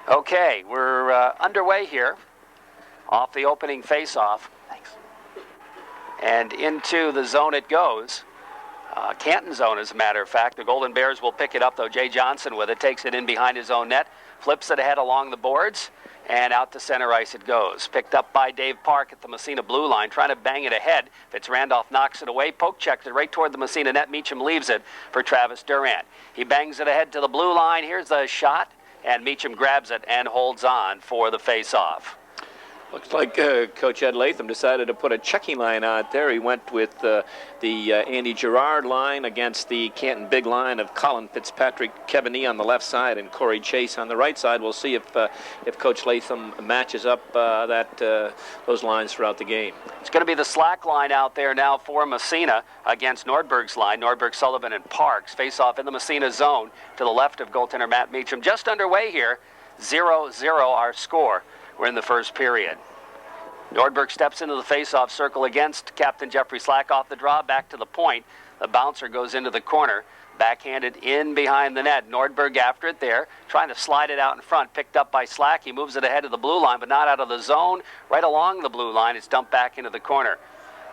Okay, we're underway here off the opening face-off. Thanks. And into the zone it goes. Canton zone, as a matter of fact. The Golden Bears will pick it up, though. Jay Johnson with it, takes it in behind his own net, flips it ahead along the boards, and out to center ice it goes. Picked up by Dave Park at the Massena blue line, trying to bang it ahead. Fitz-Randolph knocks it away, poke checked it right toward the Massena net. Meacham leaves it for Travis Durant. He bangs it ahead to the blue line. Here's the shot, and Meacham grabs it and holds on for the face-off. Looks like Coach Ed Latham decided to put a checking line out there. He went with the Andy Gerard line against the Canton big line of Colin Fitzpatrick, Kevin Nee on the left side, and Corey Chase on the right side. We'll see if Coach Latham matches up those lines throughout the game. It's going to be the slack line out there now for Massena against Nordberg's line. Nordberg, Sullivan, and Parks face off in the Massena zone to the left of goaltender Matt Meacham. Just underway here, 0-0 our score. We're in the first period. Nordberg steps into the face-off circle against Captain Jeffrey Slack off the draw, back to the point. The bouncer goes into the corner, backhanded in behind the net. Nordberg after it there, trying to slide it out in front, picked up by Slack. He moves it ahead of the blue line, but not out of the zone. Right along the blue line, it's dumped back into the corner.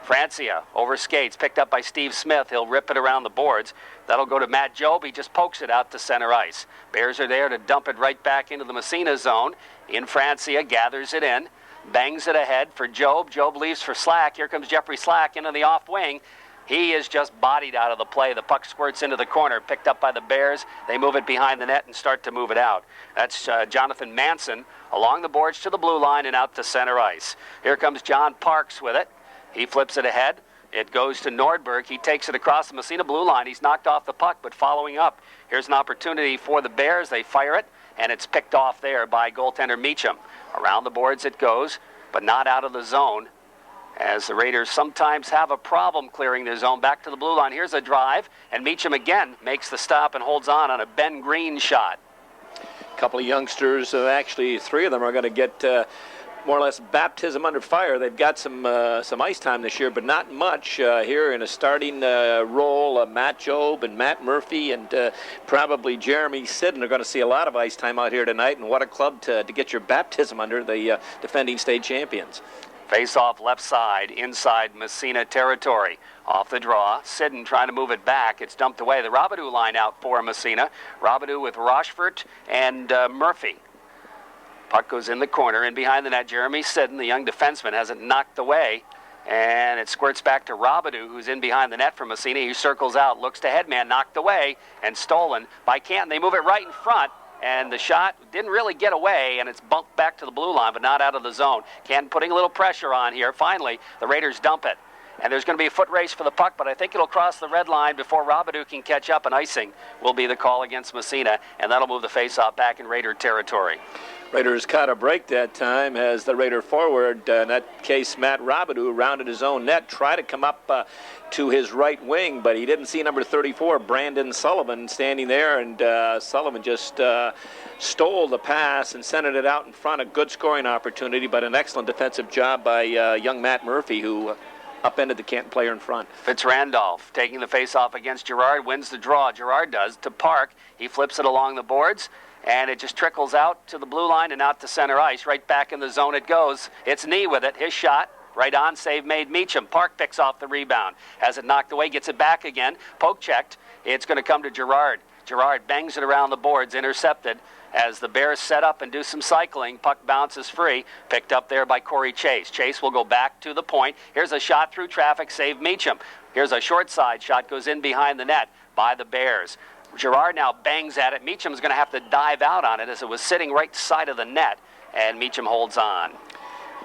Francia over skates, picked up by Steve Smith. He'll rip it around the boards. That'll go to Matt Jobe. He just pokes it out to center ice. Bears are there to dump it right back into the Massena zone. In Francia, gathers it in, bangs it ahead for Jobe. Jobe leaves for Slack. Here comes Jeffrey Slack into the off wing. He is just bodied out of the play. The puck squirts into the corner, picked up by the Bears. They move it behind the net and start to move it out. That's Jonathan Manson along the boards to the blue line and out to center ice. Here comes John Parks with it. He flips it ahead. It goes to Nordberg. He takes it across the Massena blue line. He's knocked off the puck, but following up. Here's an opportunity for the Bears. They fire it, and it's picked off there by goaltender Meacham. Around the boards it goes, but not out of the zone, as the Raiders sometimes have a problem clearing their zone. Back to the blue line. Here's a drive, and Meacham again makes the stop and holds on a Ben Green shot. A couple of youngsters, actually three of them are going to get more or less baptism under fire. They've got some ice time this year, but not much here in a starting role. Matt Jobe and Matt Murphy and probably Jeremy Sidden are going to see a lot of ice time out here tonight, and what a club to get your baptism under, the defending state champions. Face off left side, inside Massena territory. Off the draw, Sidden trying to move it back. It's dumped away. The Robidoux line out for Massena. Robidoux with Rochefort and Murphy. Puck goes in the corner, and behind the net, Jeremy Sidden, the young defenseman, has it knocked away, and it squirts back to Robidoux, who's in behind the net for Massena. He circles out, looks to headman, knocked away, and stolen by Canton. They move it right in front, and the shot didn't really get away, and it's bumped back to the blue line, but not out of the zone. Canton putting a little pressure on here. Finally, the Raiders dump it. And there's going to be a foot race for the puck, but I think it'll cross the red line before Robidoux can catch up, and icing will be the call against Massena, and that'll move the face-off back in Raider territory. Raiders caught a break that time as the Raider forward, in that case Matt Robidoux, rounded his own net, tried to come up to his right wing, but he didn't see number 34, Brandon Sullivan, standing there, and Sullivan just stole the pass and sent it out in front. A good scoring opportunity, but an excellent defensive job by young Matt Murphy, who upended the Canton player in front. Fitz-Randolph taking the face-off against Gerard, wins the draw. Gerard does to Park. He flips it along the boards, and it just trickles out to the blue line and out to center ice. Right back in the zone it goes. It's Nee with it. His shot. Right on, save made Meacham. Park picks off the rebound. Has it knocked away, gets it back again. Poke checked. It's going to come to Gerard. Gerard bangs it around the boards, intercepted. As the Bears set up and do some cycling, puck bounces free, picked up there by Corey Chase. Chase will go back to the point. Here's a shot through traffic, save Meacham. Here's a short side shot, goes in behind the net by the Bears. Gerard now bangs at it. Meacham's going to have to dive out on it as it was sitting right side of the net, and Meacham holds on.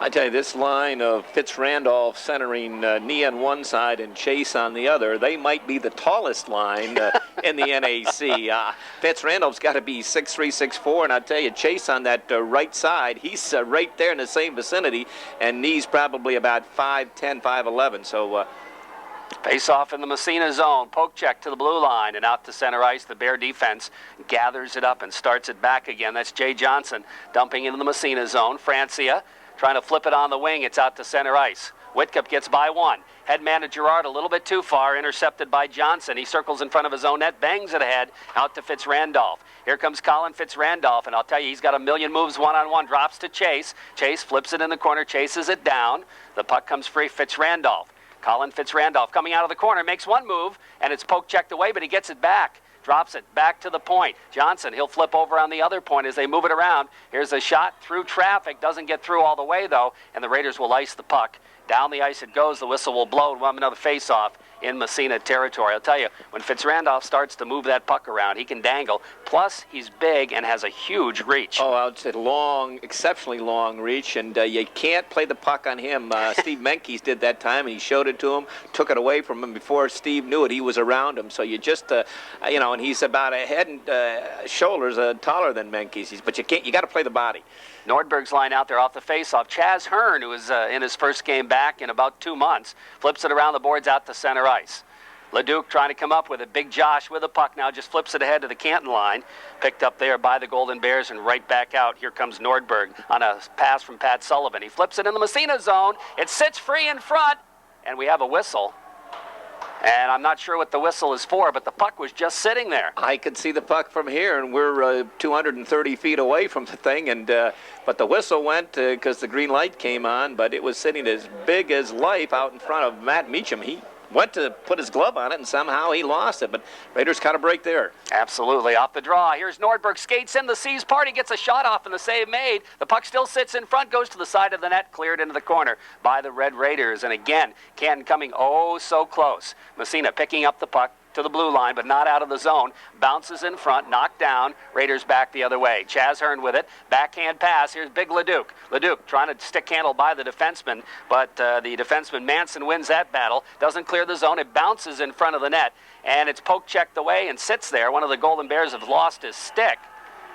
I tell you, this line of Fitz-Randolph centering Nee on one side and Chase on the other, they might be the tallest line in the NAC. Fitz-Randolph's got to be 6'3", 6'4", and I tell you, Chase on that right side, he's right there in the same vicinity, and Nee's probably about 5'10", 5'11", so... Face off in the Massena zone. Poke check to the blue line and out to center ice. The Bear defense gathers it up and starts it back again. That's Jay Johnson dumping into the Massena zone. Francia trying to flip it on the wing. It's out to center ice. Whitcup gets by one. Head man to Gerard a little bit too far, intercepted by Johnson. He circles in front of his own net, bangs it ahead, out to Fitzrandolph. Here comes Colin Fitzrandolph, and I'll tell you, he's got a million moves one-on-one. Drops to Chase. Chase flips it in the corner, chases it down. The puck comes free. Fitzrandolph. Colin Fitzrandolph coming out of the corner, makes one move, and it's poke checked away, but he gets it back. Drops it back to the point. Johnson, he'll flip over on the other point as they move it around. Here's a shot through traffic. Doesn't get through all the way, though, and the Raiders will ice the puck. Down the ice it goes. The whistle will blow, and we'll have another face-off in Massena territory. I'll tell you, when Fitzrandolph starts to move that puck around, he can dangle. Plus, he's big and has a huge reach. Oh, I would say long, exceptionally long reach, and you can't play the puck on him. Steve Menkes did that time, and he showed it to him, took it away from him before Steve knew it. He was around him, so you just, and he's about a head and shoulders taller than Menkes. But you got to play the body. Nordberg's line out there off the face-off. Chaz Hearn, who is in his first game back in about 2 months, flips it around the boards out to center ice. LeDuc trying to come up with it. Big Josh with the puck now, just flips it ahead to the Canton line. Picked up there by the Golden Bears and right back out. Here comes Nordberg on a pass from Pat Sullivan. He flips it in the Massena zone. It sits free in front, and we have a whistle. And I'm not sure what the whistle is for, but the puck was just sitting there. I could see the puck from here, and we're 230 feet away from the thing. But the whistle went because the green light came on, but it was sitting as big as life out in front of Matt Meacham. He went to put his glove on it, and somehow he lost it. But Raiders caught a break there. Absolutely. Off the draw. Here's Nordberg. Skates in the C's party. Gets a shot off, and the save made. The puck still sits in front. Goes to the side of the net. Cleared into the corner by the Red Raiders. And again, Canton coming oh so close. Massena picking up the puck to the blue line, but not out of the zone. Bounces in front, knocked down. Raiders back the other way. Chaz Hearn with it. Backhand pass. Here's big LeDuc. LeDuc trying to stick handle by the defenseman, but the defenseman Manson wins that battle. Doesn't clear the zone. It bounces in front of the net, and it's poke checked away and sits there. One of the Golden Bears have lost his stick,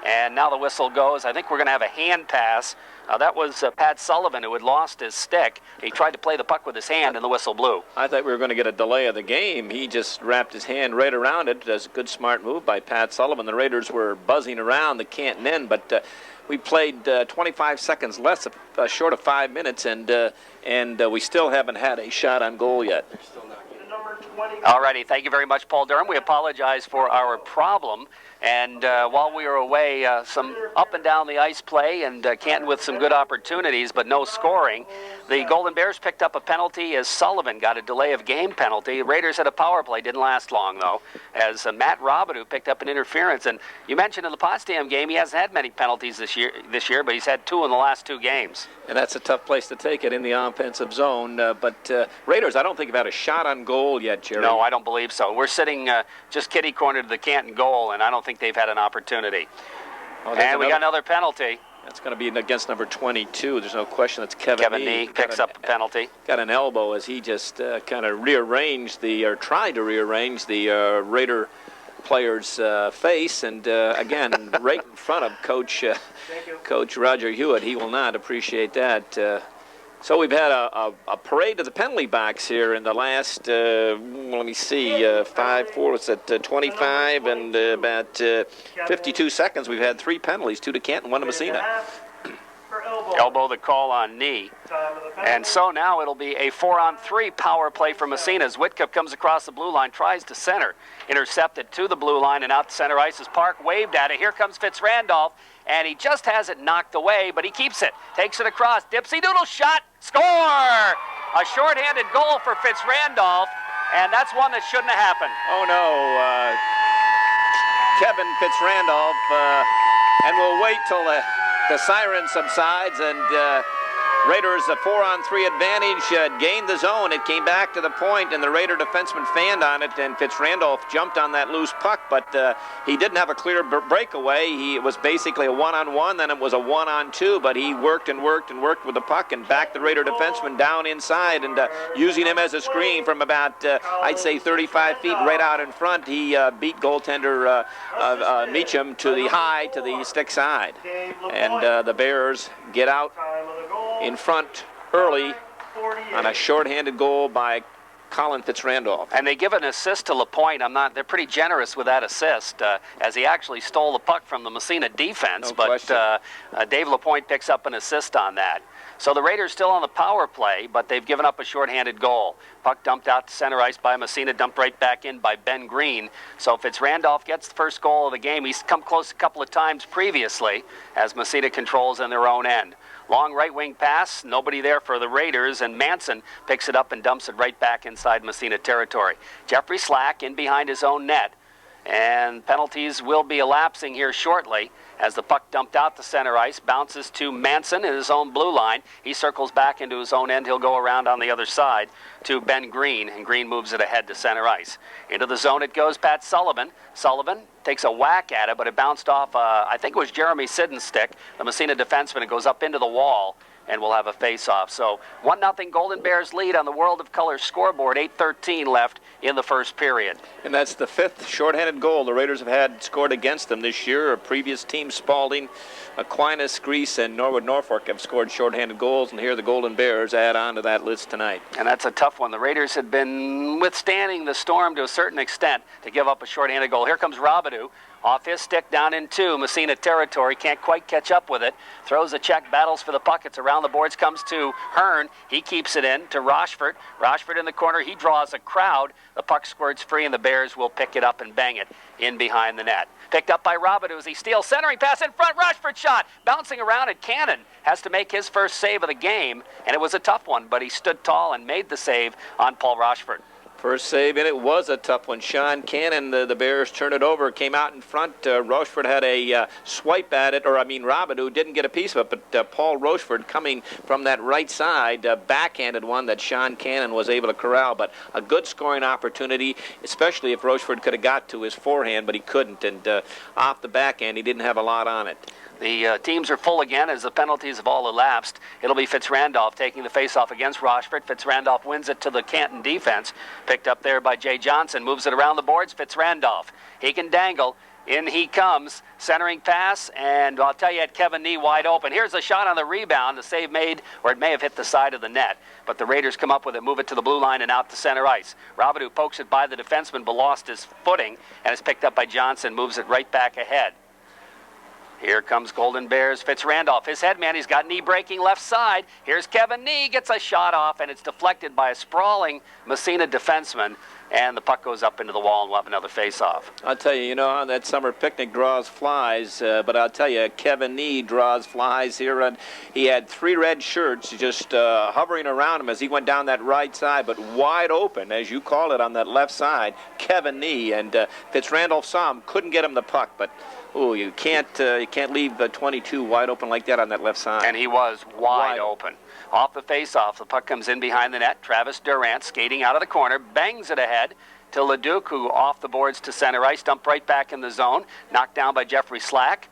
and now the whistle goes. I think we're going to have a hand pass. That was Pat Sullivan who had lost his stick. He tried to play the puck with his hand, and the whistle blew. I thought we were going to get a delay of the game. He just wrapped his hand right around it. That's a good, smart move by Pat Sullivan. The Raiders were buzzing around the Canton end, but we played 25 seconds less, short of 5 minutes, and we still haven't had a shot on goal yet. All righty, thank you very much, Paul Durham. We apologize for our problem. And while we were away, some up and down the ice play, and Canton with some good opportunities, but no scoring. The Golden Bears picked up a penalty as Sullivan got a delay of game penalty. Raiders had a power play, didn't last long though, as Matt Robidoux picked up an interference. And you mentioned in the Potsdam game, he hasn't had many penalties this year, but he's had 2 in the last 2 games. And that's a tough place to take it in the offensive zone. But Raiders, I don't think have had a shot on goal yet, Jerry. No, I don't believe so. We're sitting just kitty corner to the Canton goal, and I don't think they've had an opportunity. Oh, and we got another penalty. That's going to be against number 22. There's no question. That's Kevin Nee. Picks up a penalty. Got an elbow as he just kind of tried to rearrange the Raider player's face, and again, right in front of Coach Roger Hewitt. He will not appreciate that. So we've had a parade to the penalty box here in the last, let me see, 25, and about 52 seconds. We've had 3 penalties, 2 to Canton, 1 to Massena. Elbow the call on knee. And so now it'll be a 4-on-3 power play for Massena as Whitcup comes across the blue line, tries to center, intercepted to the blue line and out to center ice as Park waved at it. Here comes Fitzrandolph, and he just has it knocked away, but he keeps it, takes it across, dipsy doodle shot, score! A shorthanded goal for Fitzrandolph, and that's one that shouldn't have happened. Oh no, Kevin Fitzrandolph, and we'll wait till the siren subsides, and Raiders a 4-on-3 advantage, gained the zone. It came back to the point, and the Raider defenseman fanned on it, and Fitzrandolph jumped on that loose puck, but he didn't have a clear breakaway. It was basically a 1-on-1, then it was a 1-on-2, but he worked and worked and worked with the puck and backed the Raider defenseman down inside, and using him as a screen from about, I'd say, 35 feet right out in front, he beat goaltender Meacham to the stick side. And the Bears get out in front early on a shorthanded goal by Colin Fitzrandolph. And they give an assist to Lapointe. They're pretty generous with that assist, as he actually stole the puck from the Massena defense. No question. Dave Lapointe picks up an assist on that. So the Raiders still on the power play, but they've given up a shorthanded goal. Puck dumped out to center ice by Massena, dumped right back in by Ben Green. So Fitzrandolph gets the first goal of the game. He's come close a couple of times previously as Massena controls in their own end. Long right wing pass, nobody there for the Raiders, and Manson picks it up and dumps it right back inside Massena territory. Jeffrey Slack in behind his own net. And penalties will be elapsing here shortly as the puck dumped out to center ice, bounces to Manson in his own blue line. He circles back into his own end. He'll go around on the other side to Ben Green, and Green moves it ahead to center ice. Into the zone it goes, Pat Sullivan. Sullivan takes a whack at it, but it bounced off, I think it was Jeremy Sidden's stick, the Massena defenseman. It goes up into the wall, and we'll have a face-off. So 1-0 Golden Bears lead on the World of Color scoreboard, 8:13 left in the first period. And that's the fifth shorthanded goal the Raiders have had scored against them this year. A previous team, Spalding, Aquinas, Grease, and Norwood Norfolk have scored shorthanded goals, and here the Golden Bears add on to that list tonight. And that's a tough one. The Raiders had been withstanding the storm to a certain extent to give up a shorthanded goal. Here comes Robidoux. Off his stick, down into Massena territory. Can't quite catch up with it. Throws a check, battles for the puck. It's around the boards, comes to Hearn. He keeps it in to Rochford. Rochford in the corner. He draws a crowd. The puck squirts free, and the Bears will pick it up and bang it in behind the net. Picked up by Robidoux as he steals. Centering pass in front. Rochford shot. Bouncing around at Canton. Has to make his first save of the game, and it was a tough one, but he stood tall and made the save on Paul Rochford. First save, and it was a tough one. Sean Cannon, the Bears turned it over, came out in front. Rochford had a swipe at it, Robidoux didn't get a piece of it, but Paul Rochford coming from that right side, backhanded one that Sean Cannon was able to corral. But a good scoring opportunity, especially if Rochford could have got to his forehand, but he couldn't. And off the backhand, he didn't have a lot on it. The teams are full again as the penalties have all elapsed. It'll be Fitzrandolph taking the faceoff against Rochford. Fitzrandolph wins it to the Canton defense. Picked up there by Jay Johnson. Moves it around the boards. Fitzrandolph. He can dangle. In he comes. Centering pass. And I'll tell you, had Kevin Nee wide open. Here's a shot on the rebound. The save made, or it may have hit the side of the net. But the Raiders come up with it, move it to the blue line and out to center ice. Robidoux pokes it by the defenseman, but lost his footing. And it's picked up by Johnson. Moves it right back ahead. Here comes Golden Bears. Fitzrandolph, his head man, he's got knee breaking left side. Here's Kevin Nee, gets a shot off, and it's deflected by a sprawling Massena defenseman, and the puck goes up into the wall, and we'll have another face-off. I'll tell you, on that summer picnic draws flies, but I'll tell you, Kevin Nee draws flies here, and he had 3 red shirts just hovering around him as he went down that right side, but wide open, as you call it, on that left side, Kevin Nee, and Fitzrandolph saw him, couldn't get him the puck, but oh, you can't leave the 22 wide open like that on that left side. And he was wide open. Off the face-off, the puck comes in behind the net. Travis Durant skating out of the corner, bangs it ahead to Leduc, who off the boards to center ice, dumped right back in the zone, knocked down by Jeffrey Slack.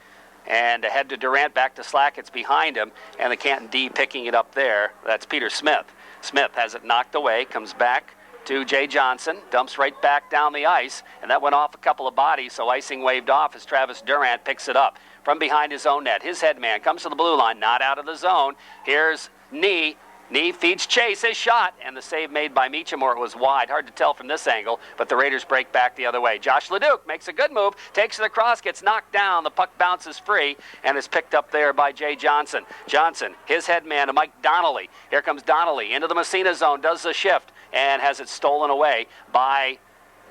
And ahead to Durant, back to Slack, it's behind him, and the Canton D picking it up there. That's Peter Smith. Smith has it knocked away, comes back to Jay Johnson, dumps right back down the ice, and that went off a couple of bodies, so icing waved off as Travis Durant picks it up from behind his own net. His head man comes to the blue line, not out of the zone. Here's Nee. Nee feeds Chase, his shot, and the save made by Meacham, or it was wide. Hard to tell from this angle, but the Raiders break back the other way. Josh Leduc makes a good move, takes it across, gets knocked down. The puck bounces free and is picked up there by Jay Johnson. Johnson, his head man to Mike Donnelly. Here comes Donnelly into the Massena zone, does the shift, and has it stolen away by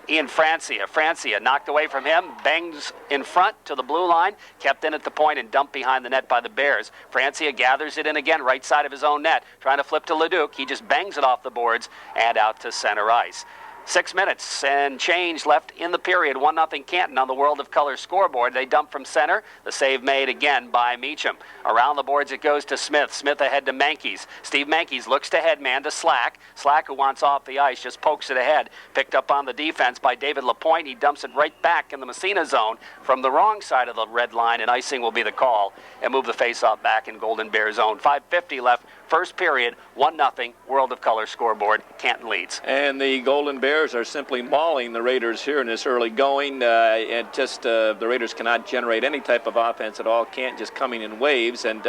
Ian Francia. Francia knocked away from him, bangs in front to the blue line, kept in at the point and dumped behind the net by the Bears. Francia gathers it in again, right side of his own net, trying to flip to Leduc. He just bangs it off the boards and out to center ice. 6 minutes and change left in the period. 1-0 Canton on the World of Color scoreboard. They dump from center. The save made again by Meacham. Around the boards it goes to Smith. Smith ahead to Mankies. Steve Mankies looks to headman to Slack. Slack, who wants off the ice, just pokes it ahead. Picked up on the defense by David Lapointe. He dumps it right back in the Massena zone from the wrong side of the red line, and icing will be the call and move the faceoff back in Golden Bear zone. 5:50 left. First period, 1-0 World of Color scoreboard. Canton leads. And the Golden Bears are simply mauling the Raiders here in this early going. And just the Raiders cannot generate any type of offense at all. Can't just coming in waves. And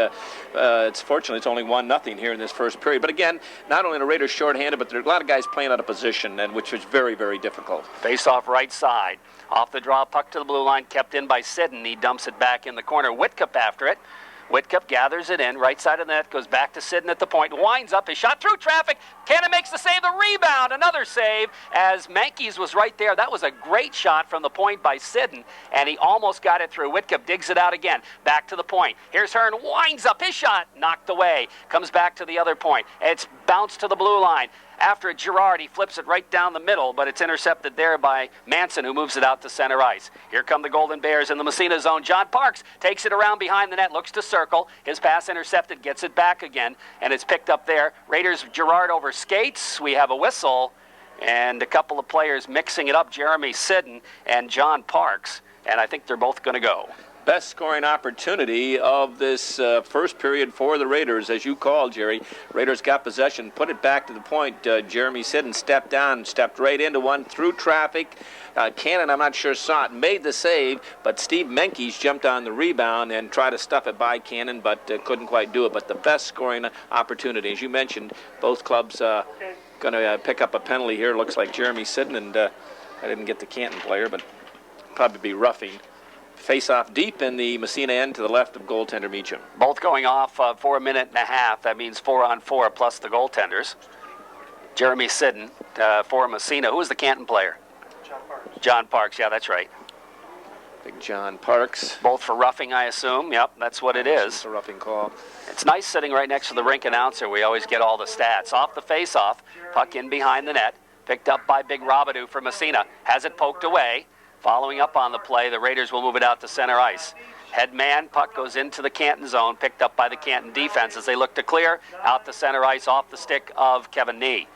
it's fortunately it's only 1-0 here in this first period. But again, not only are the Raiders shorthanded, but there are a lot of guys playing out of position, and which was very, very difficult. Face off right side. Off the draw, puck to the blue line, kept in by Sidden. He dumps it back in the corner. Whitcup after it. Whitcup gathers it in, right side of the net, goes back to Sidden at the point, winds up his shot through traffic. Cannon makes the save, the rebound, another save as Mankies was right there. That was a great shot from the point by Sidden, and he almost got it through. Whitcup digs it out again, back to the point. Here's Hearn, winds up his shot, knocked away, comes back to the other point. It's bounced to the blue line. After Girard, he flips it right down the middle, but it's intercepted there by Manson, who moves it out to center ice. Here come the Golden Bears in the Massena zone. John Parks takes it around behind the net, looks to circle. His pass intercepted, gets it back again, and it's picked up there. Raiders, Girard over skates. We have a whistle, and a couple of players mixing it up, Jeremy Sidden and John Parks, and I think they're both going to go. Best scoring opportunity of this first period for the Raiders, as you called, Jerry. Raiders got possession, put it back to the point. Jeremy Sidden stepped down, stepped right into one, through traffic. Cannon, I'm not sure, saw it, made the save, but Steve Mankies jumped on the rebound and tried to stuff it by Cannon, but couldn't quite do it. But the best scoring opportunity, as you mentioned, both clubs going to pick up a penalty here. Looks like Jeremy Sidden, and I didn't get the Canton player, but probably be roughing. Face off deep in the Massena end to the left of goaltender Meacham. Both going off for a minute and a half. That means 4-on-4 plus the goaltenders. Jeremy Sidden for Massena. Who was the Canton player? John Parks. John Parks, yeah, that's right. Big John Parks. Both for roughing, I assume. Yep, that's what it is. It's a roughing call. It's nice sitting right next to the rink announcer. We always get all the stats. Off the face-off, puck in behind the net. Picked up by Big Robidoux for Massena. Has it poked away. Following up on the play, the Raiders will move it out to center ice. Head man, puck goes into the Canton zone, picked up by the Canton defense as they look to clear. Out to center ice, off the stick of Kevin Nee.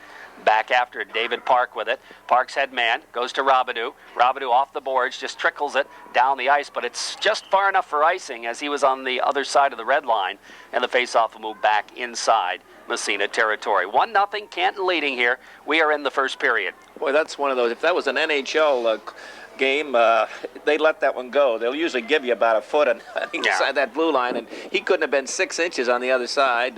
Back after it, David Park with it. Park's head man goes to Robidoux. Robidoux off the boards, just trickles it down the ice, but it's just far enough for icing as he was on the other side of the red line, and the faceoff will move back inside Massena territory. 1-0, Canton leading here. We are in the first period. Boy, that's one of those. If that was an NHL game, they let that one go. They'll usually give you about a foot inside that blue line, and he couldn't have been 6 inches on the other side,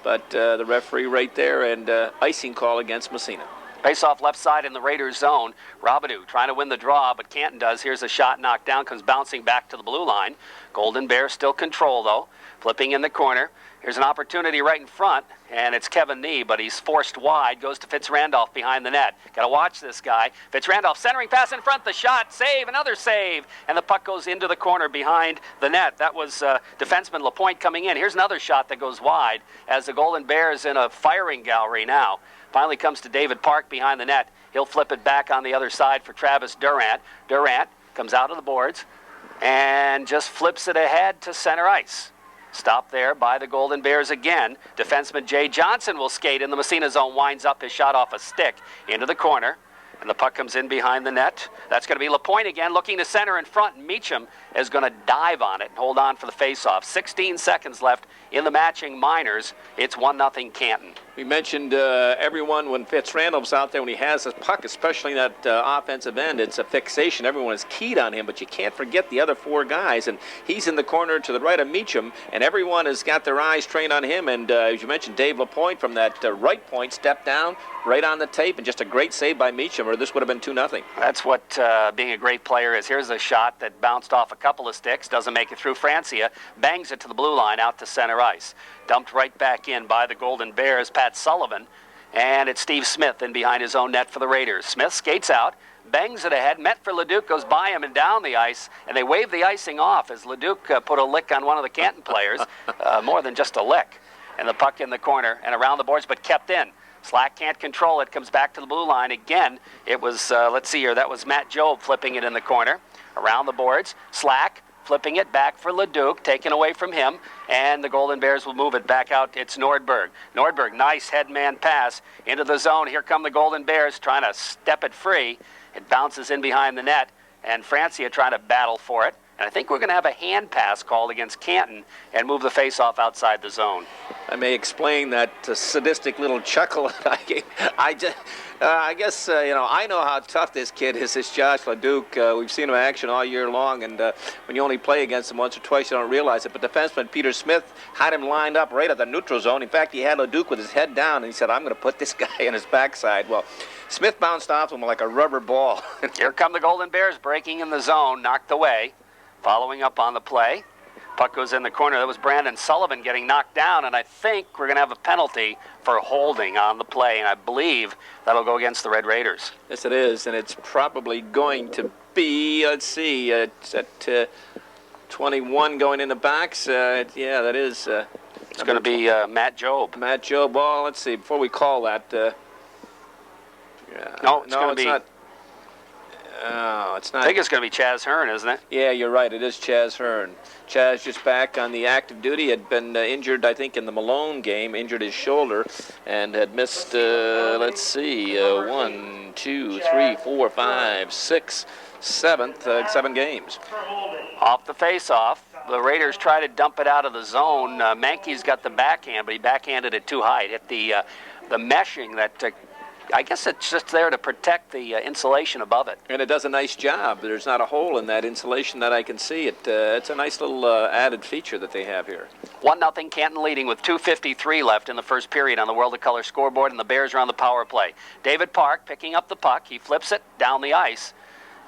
but the referee right there, and icing call against Massena. Face off left side in the Raiders zone. Robidoux trying to win the draw, but Canton does. Here's a shot knocked down, comes bouncing back to the blue line. Golden Bears still control, though. Flipping in the corner. Here's an opportunity right in front, and it's Kevin Nee, but he's forced wide. Goes to Fitz-Randolph behind the net. Got to watch this guy. Fitz-Randolph centering pass in front. The shot, save, another save. And the puck goes into the corner behind the net. That was defenseman Lapointe coming in. Here's another shot that goes wide as the Golden Bears in a firing gallery now. Finally comes to David Park behind the net. He'll flip it back on the other side for Travis Durant. Durant comes out of the boards and just flips it ahead to center ice. Stopped there by the Golden Bears again. Defenseman Jay Johnson will skate in the Massena zone, winds up his shot off a stick into the corner, and the puck comes in behind the net. That's going to be Lapointe again, looking to center in front, and Meacham is going to dive on it and hold on for the faceoff. 16 seconds left in the matching minors. It's 1-0 Canton. We mentioned everyone when Fitz-Randolph's out there, when he has his puck, especially in that offensive end, it's a fixation. Everyone is keyed on him, but you can't forget the other four guys. And he's in the corner to the right of Meacham, and everyone has got their eyes trained on him. And as you mentioned, Dave Lapointe from that right point stepped down right on the tape, and just a great save by Meacham, or this would have been 2-0. That's what being a great player is. Here's a shot that bounced off a couple of sticks, doesn't make it through. Francia bangs it to the blue line out to center ice. Dumped right back in by the Golden Bears, Pat Sullivan, and it's Steve Smith in behind his own net for the Raiders. Smith skates out, bangs it ahead, met for Leduc, goes by him and down the ice, and they wave the icing off as Leduc put a lick on one of the Canton players, more than just a lick. And the puck in the corner and around the boards, but kept in. Slack can't control it, comes back to the blue line again. It was, let's see here, that was Matt Jobe flipping it in the corner. Around the boards, Slack flipping it back for Leduc, taken away from him, and the Golden Bears will move it back out. It's Nordberg. Nordberg, nice head-man pass into the zone. Here come the Golden Bears trying to step it free. It bounces in behind the net, and Francia trying to battle for it. And I think we're going to have a hand pass called against Canton and move the face-off outside the zone. I may explain that sadistic little chuckle that I gave. I guess, I know how tough this kid is, this Josh Leduc. We've seen him in action all year long, and when you only play against him once or twice, you don't realize it. But defenseman Peter Smith had him lined up right at the neutral zone. In fact, he had Leduc with his head down, and he said, I'm going to put this guy in his backside. Well, Smith bounced off him like a rubber ball. Here come the Golden Bears breaking in the zone, knocked away. Following up on the play, Puck goes in the corner. That was Brandon Sullivan getting knocked down, and I think we're going to have a penalty for holding on the play, and I believe that'll go against the Red Raiders. Yes, it is, and it's probably going to be, let's see, it's at 21 going in the box. Yeah, that is. It's going to be Matt Jobe. Matt Jobe. Well, let's see, before we call that. No, it's going to be. Not. Oh, it's not. I think it's going to be Chaz Hearn, isn't it? Yeah, you're right. It is Chaz Hearn. Chaz just back on the active duty. Had been injured, I think, in the Malone game. Injured his shoulder and had missed, let's see, 1, 2, 3, 4, 5, 6, 7 games. Off the face-off. The Raiders try to dump it out of the zone. Mankey's got the backhand, but he backhanded it too high. It hit the meshing that... I guess it's just there to protect the insulation above it. And it does a nice job. There's not a hole in that insulation that I can see. It's a nice little added feature that they have here. 1-0 Canton leading with 2:53 left in the first period on the World of Color scoreboard, and the Bears are on the power play. David Park picking up the puck. He flips it down the ice.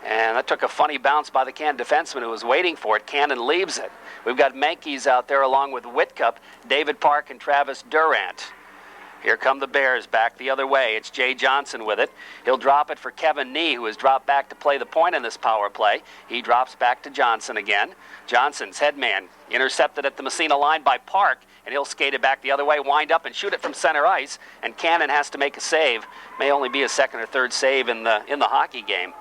And that took a funny bounce by the Canton defenseman who was waiting for it. Cannon leaves it. We've got Mankey's out there along with Whitcup, David Park, and Travis Durant. Here come the Bears back the other way. It's Jay Johnson with it. He'll drop it for Kevin Nee, who has dropped back to play the point in this power play. He drops back to Johnson again. Johnson's headman intercepted at the Massena line by Park, and he'll skate it back the other way, wind up, and shoot it from center ice. And Cannon has to make a save. May only be a second or third save in the hockey game.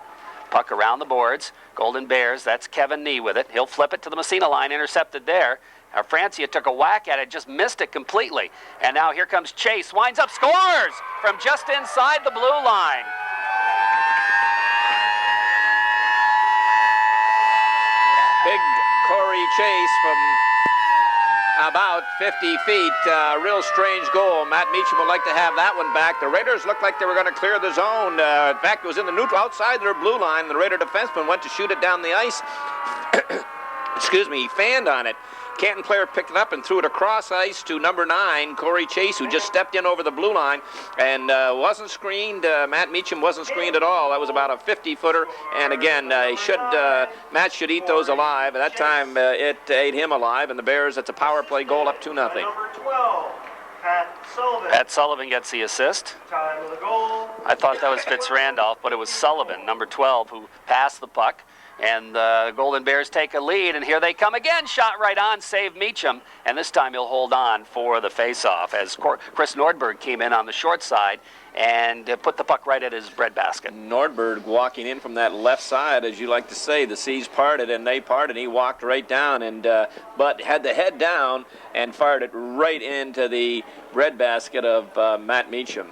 Puck around the boards. Golden Bears, that's Kevin Nee with it. He'll flip it to the Massena line, intercepted there. Francia took a whack at it, just missed it completely. And now here comes Chase, winds up, scores from just inside the blue line. Big Corey Chase from about 50 feet. Real strange goal. Matt Meacham would like to have that one back. The Raiders looked like they were going to clear the zone. In fact, it was in the neutral outside their blue line. The Raider defenseman went to shoot it down the ice. Excuse me, he fanned on it. Canton player picked it up and threw it across ice to number 9, Corey Chase, who just stepped in over the blue line and wasn't screened. Matt Meacham wasn't screened at all. That was about a 50-footer. And again, Matt should eat those alive. At that time, it ate him alive. And the Bears, it's a power play goal up 2-0. Number 12, Pat Sullivan gets the assist. time of the goal. I thought that was Fitz-Randolph, but it was Sullivan, number 12, who passed the puck. And the Golden Bears take a lead, and here they come again. Shot right on, save Meacham. And this time he'll hold on for the face-off as Chris Nordberg came in on the short side and put the puck right at his breadbasket. Nordberg walking in from that left side, as you like to say. The seas parted and they parted. He walked right down, and but had the head down and fired it right into the breadbasket of Matt Meacham.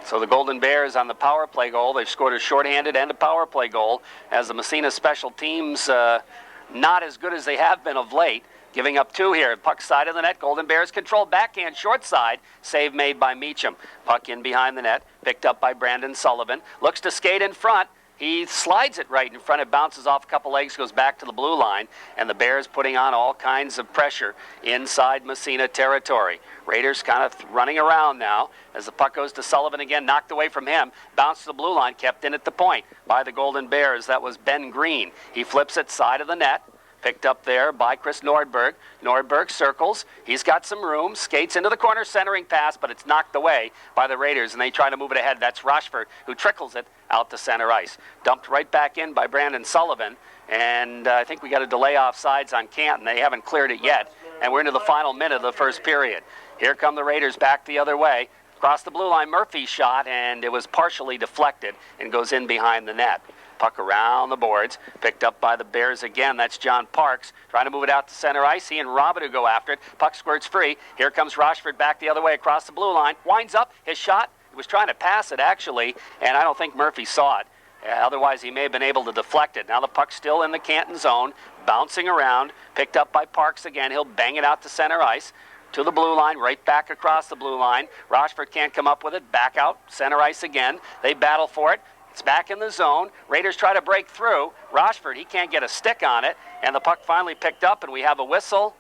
So the Golden Bears on the power play goal. They've scored a shorthanded and a power play goal, as the Massena special teams not as good as they have been of late. Giving up 2 here. Puck side of the net. Golden Bears control backhand short side. Save made by Meacham. Puck in behind the net. Picked up by Brandon Sullivan. Looks to skate in front. He slides it right in front. It bounces off a couple legs, goes back to the blue line, and the Bears putting on all kinds of pressure inside Massena territory. Raiders kind of running around now as the puck goes to Sullivan again, knocked away from him, bounced to the blue line, kept in at the point by the Golden Bears. That was Ben Green. He flips it side of the net. Picked up there by Chris Nordberg. Nordberg circles. He's got some room. Skates into the corner, centering pass, but it's knocked away by the Raiders, and they try to move it ahead. That's Rochford, who trickles it out to center ice. Dumped right back in by Brandon Sullivan, and I think we got a delay offsides on Canton. They haven't cleared it yet, and we're into the final minute of the first period. Here come the Raiders back the other way. Across the blue line, Murphy's shot, and it was partially deflected and goes in behind the net. Puck around the boards, picked up by the Bears again. That's John Parks trying to move it out to center ice. He and Robidoux go after it. Puck squirts free. Here comes Rochford back the other way across the blue line. Winds up his shot. He was trying to pass it actually, and I don't think Murphy saw it. Otherwise, he may have been able to deflect it. Now the puck's still in the Canton zone, bouncing around. Picked up by Parks again. He'll bang it out to center ice. To the blue line, right back across the blue line. Rochford can't come up with it. Back out, center ice again. They battle for it. It's back in the zone. Raiders try to break through. Rochford, he can't get a stick on it. And the puck finally picked up, and we have a whistle.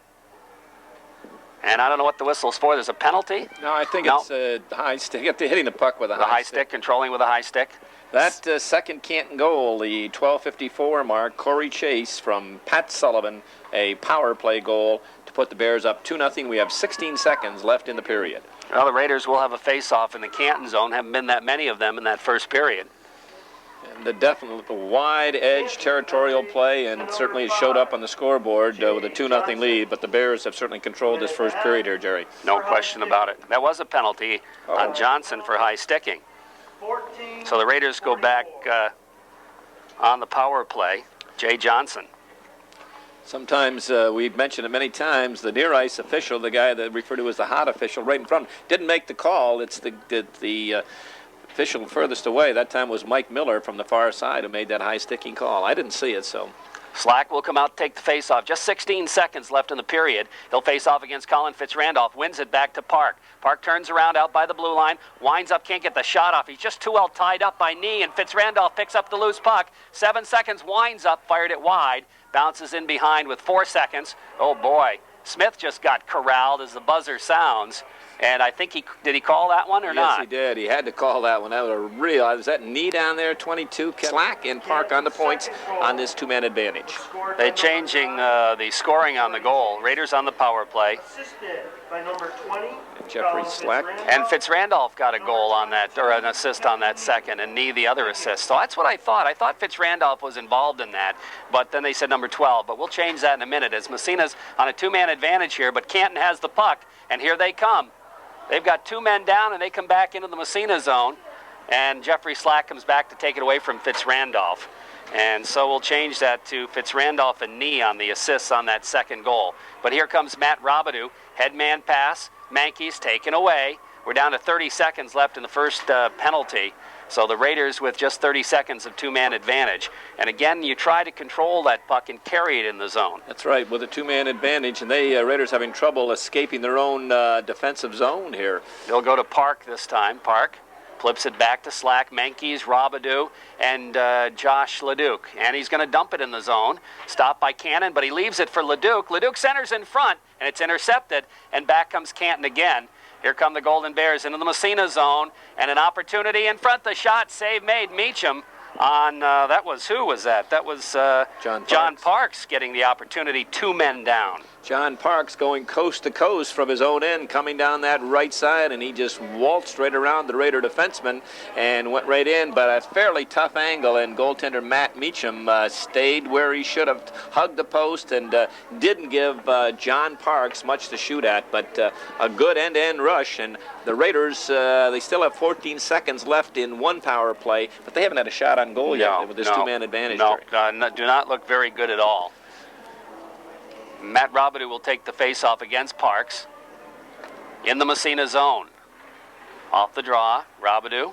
And I don't know what the whistle's for. There's a penalty? No, I think No. it's a high stick. Hitting the puck with a The high stick, controlling with a high stick. That second Canton goal, the 12:54 mark, Corey Chase from Pat Sullivan, a power play goal to put the Bears up 2-0. We have 16 seconds left in the period. Well, the Raiders will have a face-off in the Canton zone. Haven't been that many of them in that first period. And the definite wide edge territorial play, and certainly it showed up on the scoreboard with a 2-0 lead, but the Bears have certainly controlled this first period here, Jerry. No question about it. That was a penalty on Johnson for high sticking. So the Raiders go back on the power play. Jay Johnson. Sometimes, we've mentioned it many times, the near ice official, the guy that referred to as the hot official right in front, didn't make the call. It's the official furthest away. That time was Mike Miller from the far side who made that high sticking call. I didn't see it, so. Slack will come out, take the face-off. Just 16 seconds left in the period. He'll face off against Colin Fitzrandolph. Wins it back to Park. Park turns around out by the blue line. Winds up, can't get the shot off. He's just too well tied up by knee, and Fitzrandolph picks up the loose puck. 7 seconds, winds up, fired it wide. Bounces in behind with 4 seconds. Oh, boy. Smith just got corralled as the buzzer sounds. And I think did he call that one or not? Yes, he did. He had to call that one. That was a real. Was that knee down there? 22. Slack and Park on the points on this two-man advantage. They're changing the scoring on the goal. Raiders on the power play. Assisted by number 20. Jeffrey Slack. And Fitzrandolph got a goal on that, or an assist on that second, and Nee the other assist. So that's what I thought. I thought Fitzrandolph was involved in that, but then they said number 12. But we'll change that in a minute as Massena's on a two-man advantage here, but Canton has the puck, and here they come. They've got 2 men down, and they come back into the Massena zone, and Jeffrey Slack comes back to take it away from Fitzrandolph. And so we'll change that to Fitzrandolph and Nee on the assists on that second goal. But here comes Matt Robidoux. Headman pass. Mankey's taken away. We're down to 30 seconds left in the first penalty. So the Raiders with just 30 seconds of two-man advantage. And again, you try to control that puck and carry it in the zone. That's right, with a two-man advantage, and they Raiders having trouble escaping their own defensive zone here. They'll go to Park this time. Park flips it back to Slack, Mankey's, Robidoux, and Josh Leduc. And he's going to dump it in the zone. Stopped by Cannon, but he leaves it for Leduc. Leduc centers in front, and it's intercepted, and back comes Canton again. Here come the Golden Bears into the Massena zone, and an opportunity in front. The shot, save made. Meacham on, who was that? That was John Parks getting the opportunity, 2 men down. John Parks going coast to coast from his own end, coming down that right side, and he just waltzed right around the Raider defenseman and went right in, but a fairly tough angle, and goaltender Matt Meacham stayed where he should have, hugged the post, and didn't give John Parks much to shoot at, but a good end-to-end rush, and the Raiders, they still have 14 seconds left in one power play, but they haven't had a shot on goal yet with this two-man advantage. No, do not look very good at all. Matt Robidoux will take the face-off against Parks in the Massena zone. Off the draw, Robidoux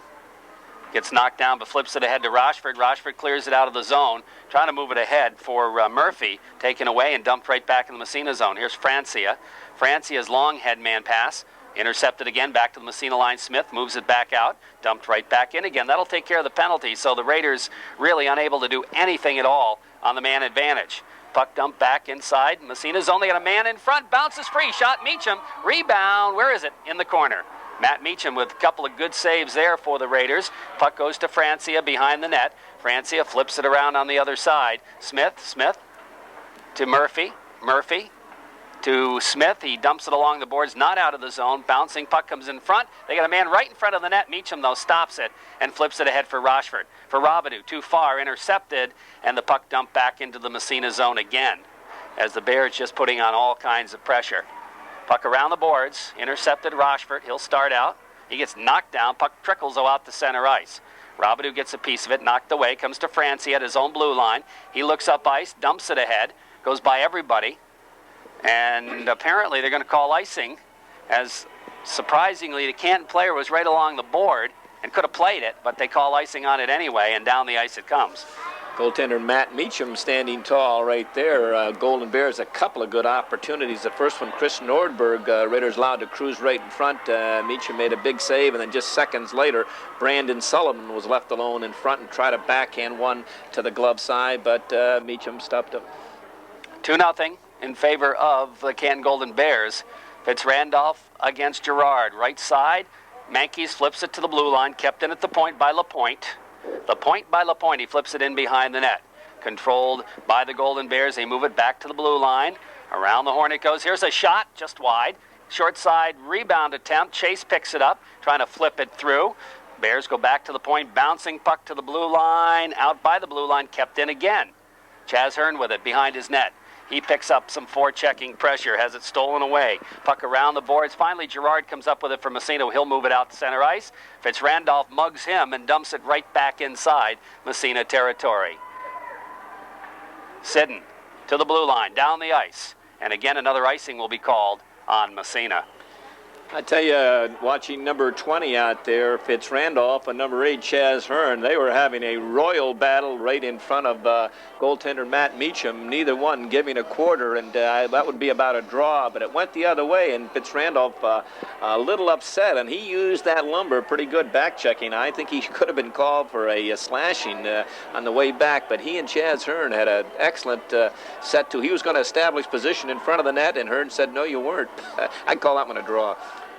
gets knocked down but flips it ahead to Rochford. Rochford clears it out of the zone, trying to move it ahead for Murphy, taken away and dumped right back in the Massena zone. Here's Francia. Francia's long headman pass, intercepted again, back to the Massena line. Smith moves it back out, dumped right back in again. That'll take care of the penalty, so the Raiders really unable to do anything at all on the man advantage. Puck dumped back inside. Massena's only got a man in front. Bounces free. Shot Meacham. Rebound. Where is it? In the corner. Matt Meacham with a couple of good saves there for the Raiders. Puck goes to Francia behind the net. Francia flips it around on the other side. Smith to Murphy. Murphy to Smith. He dumps it along the boards, not out of the zone. Bouncing puck comes in front. They got a man right in front of the net. Meacham, though, stops it and flips it ahead for Rochford. For Robidoux, too far, intercepted, and the puck dumped back into the Massena zone again as the Bears just putting on all kinds of pressure. Puck around the boards, intercepted Rochford. He'll start out. He gets knocked down. Puck trickles out to center ice. Robidoux gets a piece of it, knocked away, comes to Francie at his own blue line. He looks up ice, dumps it ahead, goes by everybody. And apparently they're going to call icing, as surprisingly the Canton player was right along the board and could have played it, but they call icing on it anyway, and down the ice it comes. Goaltender Matt Meacham standing tall right there. Golden Bears a couple of good opportunities. The first one, Chris Nordberg, Raiders allowed to cruise right in front. Meacham made a big save, and then just seconds later, Brandon Sullivan was left alone in front and tried to backhand one to the glove side, but Meacham stopped him. 2-0 in favor of the Canton Golden Bears. Fitzrandolph against Girard. Right side. Mankies flips it to the blue line. Kept in at the point by Lapointe. The point by Lapointe. He flips it in behind the net. Controlled by the Golden Bears. They move it back to the blue line. Around the horn it goes. Here's a shot just wide. Short side rebound attempt. Chase picks it up. Trying to flip it through. Bears go back to the point. Bouncing puck to the blue line. Out by the blue line. Kept in again. Chaz Hearn with it behind his net. He picks up some forechecking pressure, has it stolen away. Puck around the boards. Finally, Girard comes up with it for Massena. He'll move it out to center ice. Fitzrandolph mugs him and dumps it right back inside Massena territory. Sidden to the blue line, down the ice. And again, another icing will be called on Massena. I tell you, watching number 20 out there, Fitzrandolph, and number 8, Chaz Hearn, they were having a royal battle right in front of goaltender Matt Meacham, neither one giving a quarter, and that would be about a draw, but it went the other way, and Fitzrandolph a little upset, and he used that lumber pretty good back-checking. I think he could have been called for a slashing on the way back, but he and Chaz Hearn had an excellent set to. He was going to establish position in front of the net, and Hearn said, no, you weren't. I'd call that one a draw.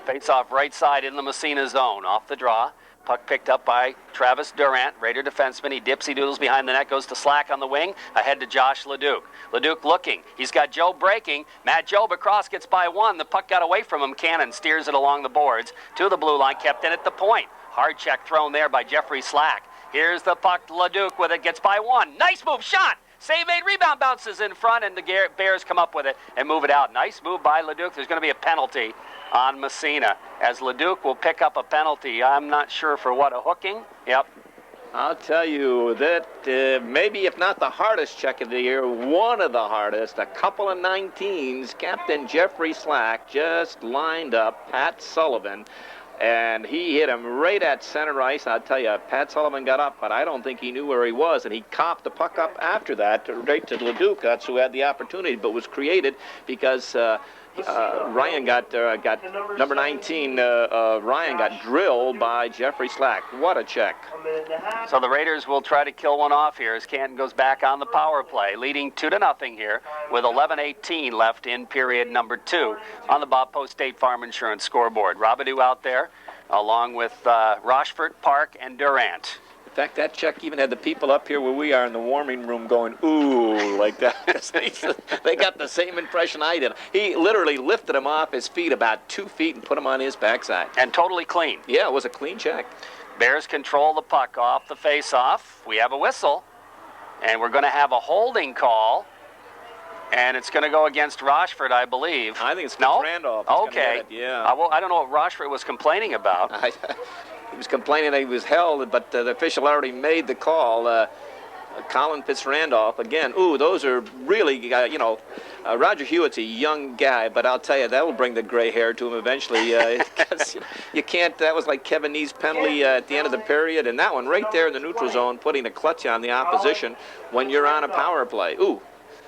Face off right side in the Massena zone. Off the draw. Puck picked up by Travis Durant, Raider defenseman. He dipsy doodles behind the net, goes to Slack on the wing. Ahead to Josh Leduc. Leduc looking. He's got Joe breaking. Matt Jobe across, gets by one. The puck got away from him. Cannon steers it along the boards to the blue line. Kept in at the point. Hard check thrown there by Jeffrey Slack. Here's the puck. Leduc with it. Gets by one. Nice move. Shot. Save made, rebound bounces in front, and the Bears come up with it and move it out. Nice move by Leduc. There's going to be a penalty on Massena, as Leduc will pick up a penalty. I'm not sure for what, a hooking? Yep. I'll tell you that maybe if not the hardest check of the year, one of the hardest, a couple of 19s, Captain Jeffrey Slack just lined up Pat Sullivan, and he hit him right at center ice. I'll tell you, Pat Sullivan got up, but I don't think he knew where he was, and he copped the puck up after that, right to Leduc. That's who had the opportunity, but was created because Ryan got number 19. Ryan got drilled by Jeffrey Slack. What a check! So the Raiders will try to kill one off here as Canton goes back on the power play, leading 2-0 here with 11:18 left in period number 2 on the Bob Post State Farm Insurance scoreboard. Robidoux out there, along with Rochefort, Park, and Durant. In fact, that check even had the people up here where we are in the warming room going, ooh, like that. They got the same impression I did. He literally lifted him off his feet about 2 feet and put him on his backside. And totally clean. Yeah, it was a clean check. Bears control the puck off the face-off. We have a whistle, and we're going to have a holding call, and it's going to go against Rochefort, I believe. I think it's no? Randolph. Okay. Yeah. I don't know what Rochefort was complaining about. He was complaining that he was held, but the official already made the call. Colin Fitzrandolph, again, those are really, Roger Hewitt's a young guy, but I'll tell you, that will bring the gray hair to him eventually. You can't, that was like Kevin Nee's penalty at the end of the period, and that one right there in the neutral zone, putting a clutch on the opposition when you're on a power play.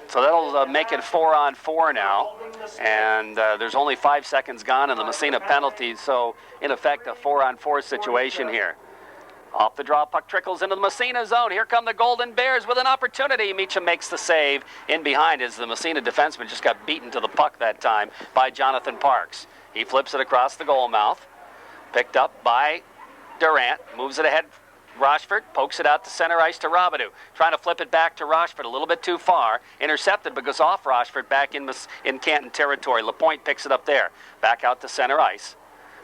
So that'll make it 4-on-4 now, and there's only 5 seconds gone in the Massena penalty, so in effect a 4-on-4 situation here. Off the draw, puck trickles into the Massena zone. Here come the Golden Bears with an opportunity. Meacham makes the save in behind as the Massena defenseman just got beaten to the puck that time by Jonathan Parks. He flips it across the goal mouth, picked up by Durant, moves it ahead. Rochefort pokes it out to center ice to Robidoux, trying to flip it back to Rochefort a little bit too far. Intercepted but goes off Rochefort back in Canton territory. Lapointe picks it up there. Back out to center ice.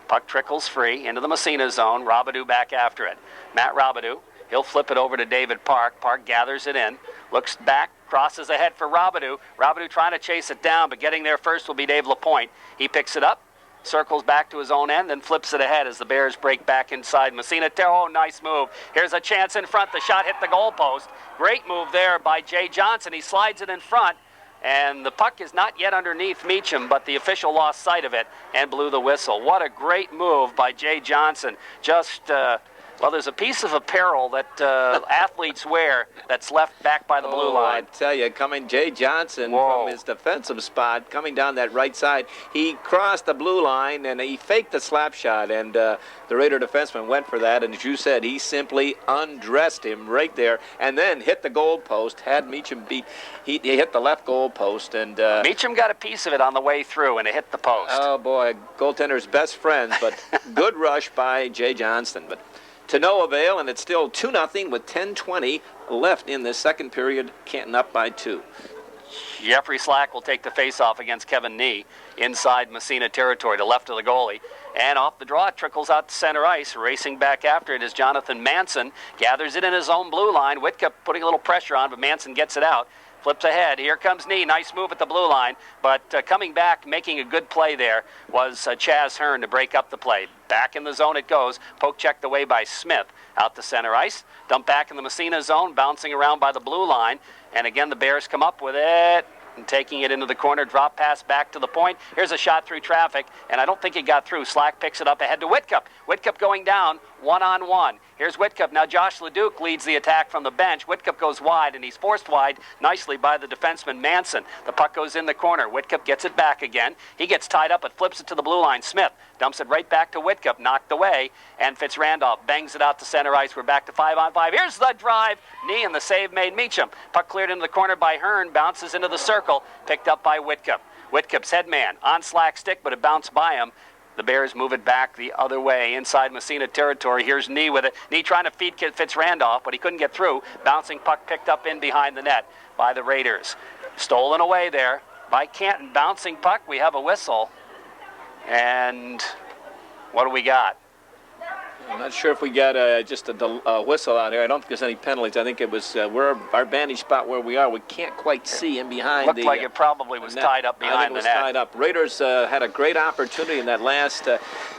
Puck trickles free into the Massena zone. Robidoux back after it. Matt Robidoux, he'll flip it over to David Park. Park gathers it in, looks back, crosses ahead for Robidoux. Robidoux trying to chase it down, but getting there first will be Dave Lapointe. He picks it up, circles back to his own end, then flips it ahead as the Bears break back inside Massena. Nice move. Here's a chance in front. The shot hit the goalpost. Great move there by Jay Johnson. He slides it in front, and the puck is not yet underneath Meacham, but the official lost sight of it and blew the whistle. What a great move by Jay Johnson. Just Well, there's a piece of apparel that athletes wear that's left back by the blue line. I tell you, coming Jay Johnson Whoa. from his defensive spot, coming down that right side, he crossed the blue line and he faked the slap shot, and the Raider defenseman went for that, and as you said, he simply undressed him right there, and then hit the goal post, had Meacham beat. He hit the left goal post, and Meacham got a piece of it on the way through, and it hit the post. Oh boy, goaltender's best friends, but good rush by Jay Johnston, but to no avail, and it's still 2-0 with 10:20 left in the second period. Canton up by 2. Jeffrey Slack will take the face-off against Kevin Nee inside Massena territory to left of the goalie. And off the draw, it trickles out to center ice. Racing back after it is Jonathan Manson. Gathers it in his own blue line. Whitcup putting a little pressure on, but Manson gets it out. Flips ahead. Here comes Nee. Nice move at the blue line. But coming back, making a good play there was Chaz Hearn to break up the play. Back in the zone it goes. Poke checked away by Smith. Out to center ice. Dumped back in the Massena zone. Bouncing around by the blue line. And again, the Bears come up with it. And taking it into the corner, drop pass back to the point. Here's a shot through traffic, and I don't think it got through. Slack picks it up ahead to Whitcup. Whitcup going down, one-on-one. Here's Whitcup. Now Josh Leduc leads the attack from the bench. Whitcup goes wide, and he's forced wide nicely by the defenseman Manson. The puck goes in the corner. Whitcup gets it back again. He gets tied up, but flips it to the blue line. Smith dumps it right back to Whitcup, knocked away, and Fitzrandolph bangs it out to center ice. We're back to 5-on-5. Here's the drive. Knee, and the save made Meacham. Puck cleared into the corner by Hearn, bounces into the circle, picked up by Whitcup. Whitcup's head man on Slack's stick, but it bounced by him. The Bears move it back the other way inside Massena territory. Here's Nee with it. Nee trying to feed Fitzrandolph, but he couldn't get through. Bouncing puck picked up in behind the net by the Raiders. Stolen away there by Canton. Bouncing puck. We have a whistle. And what do we got? I'm not sure if we got just a whistle out here. I don't think there's any penalties. I think it was our vantage spot where we are. We can't quite see in behind. Looked like it probably was tied up behind the net. Tied up. Raiders had a great opportunity in that last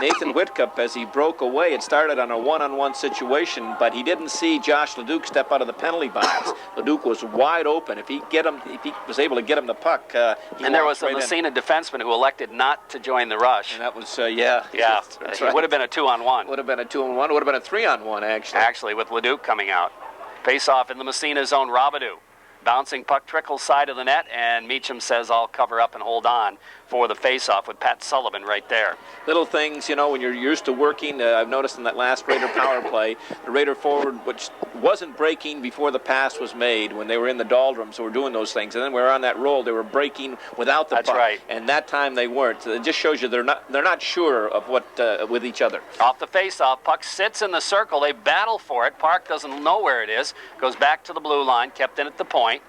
Nathan Whitcup as he broke away. It started on a one-on-one situation, but he didn't see Josh Leduc step out of the penalty box. Leduc was wide open. If he was able to get him the puck, and there was a Massena defenseman who elected not to join the rush. And that was yeah. That's It right. would have been a 2-on-1. Would have been a 2-on-1. Would have been a 3-on-1 actually. Actually, with Leduc coming out. Face-off in the Massena zone, Robidoux. Bouncing puck trickles side of the net, and Meacham says, I'll cover up and hold on for the face-off with Pat Sullivan right there. Little things, when you're used to working. I've noticed in that last Raider power play, the Raider forward, which wasn't breaking before the pass was made when they were in the doldrums, so we're doing those things. And then we were on that roll. They were breaking without the puck. That's right. And that time they weren't. So it just shows you they're not sure of what with each other. Off the face-off, puck sits in the circle. They battle for it. Park doesn't know where it is. Goes back to the blue line, kept in at the point.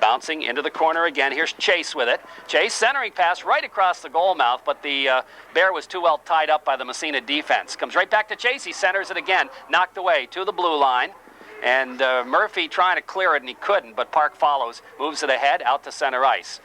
Bouncing into the corner again. Here's Chase with it. Chase centering pass right across the goal mouth, but the Bear was too well tied up by the Massena defense. Comes right back to Chase. He centers it again. Knocked away to the blue line. And Murphy trying to clear it, and he couldn't, but Park follows. Moves it ahead, out to center ice.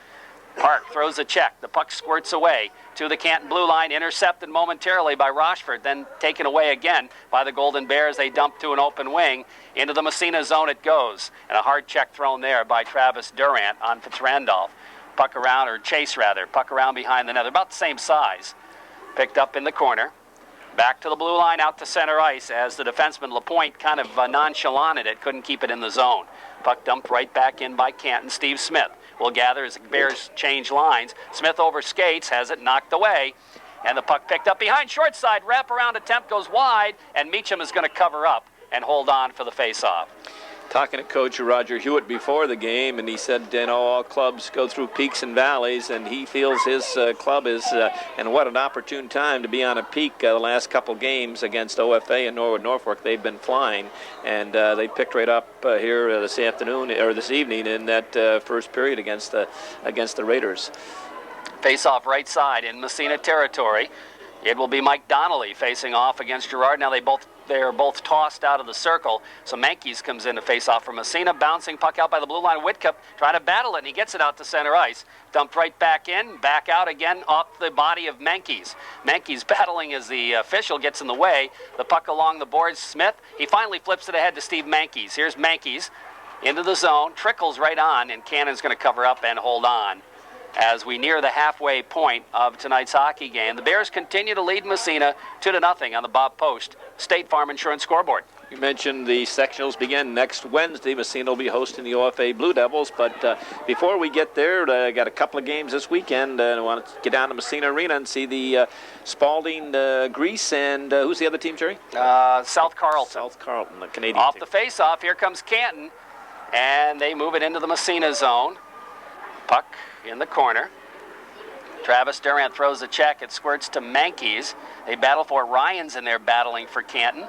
Park throws a check. The puck squirts away to the Canton blue line, intercepted momentarily by Rochford, then taken away again by the Golden Bears. They dump to an open wing. Into the Massena zone it goes. And a hard check thrown there by Travis Durant on Fitzrandolph. Puck around, or Chase rather, puck around behind the net. They're about the same size. Picked up in the corner. Back to the blue line, out to center ice as the defenseman LaPointe kind of nonchalanted it, couldn't keep it in the zone. Puck dumped right back in by Canton. Steve Smith will gather as the Bears change lines. Smith over skates, has it knocked away, and the puck picked up behind short side. Wraparound attempt goes wide, and Meacham is going to cover up and hold on for the face-off. Talking to Coach Roger Hewitt before the game, and he said, all clubs go through peaks and valleys, and he feels his club is, and what an opportune time to be on a peak. The last couple games against OFA and Norwood Norfolk, they've been flying, and they picked right up here this evening in that first period against the Raiders. Face-off right side in Massena territory. It will be Mike Donnelly facing off against Gerard. Now they're both tossed out of the circle. So Mankies comes in to face off for Massena. Bouncing puck out by the blue line. Whitcup trying to battle it, and he gets it out to center ice. Dumped right back in, back out again off the body of Mankies. Mankies battling as the official gets in the way. The puck along the boards. Smith, he finally flips it ahead to Steve Mankies. Here's Mankies into the zone. Trickles right on, and Cannon's going to cover up and hold on. as we near the halfway point of tonight's hockey game. The Bears continue to lead Massena 2-0 on the Bob Post State Farm Insurance scoreboard. You mentioned the sectionals begin next Wednesday. Massena will be hosting the OFA Blue Devils. But before we get there, I got a couple of games this weekend. I want to get down to Massena Arena and see the Spalding Grease and who's the other team, Jerry? South Carlton. South Carlton, the Canadian Off team. the face-off, here comes Canton, and they move it into the Massena zone. Puck in the corner. Travis Durant throws a check. It squirts to Mankeys. They battle for it. Ryan's in there battling for Canton.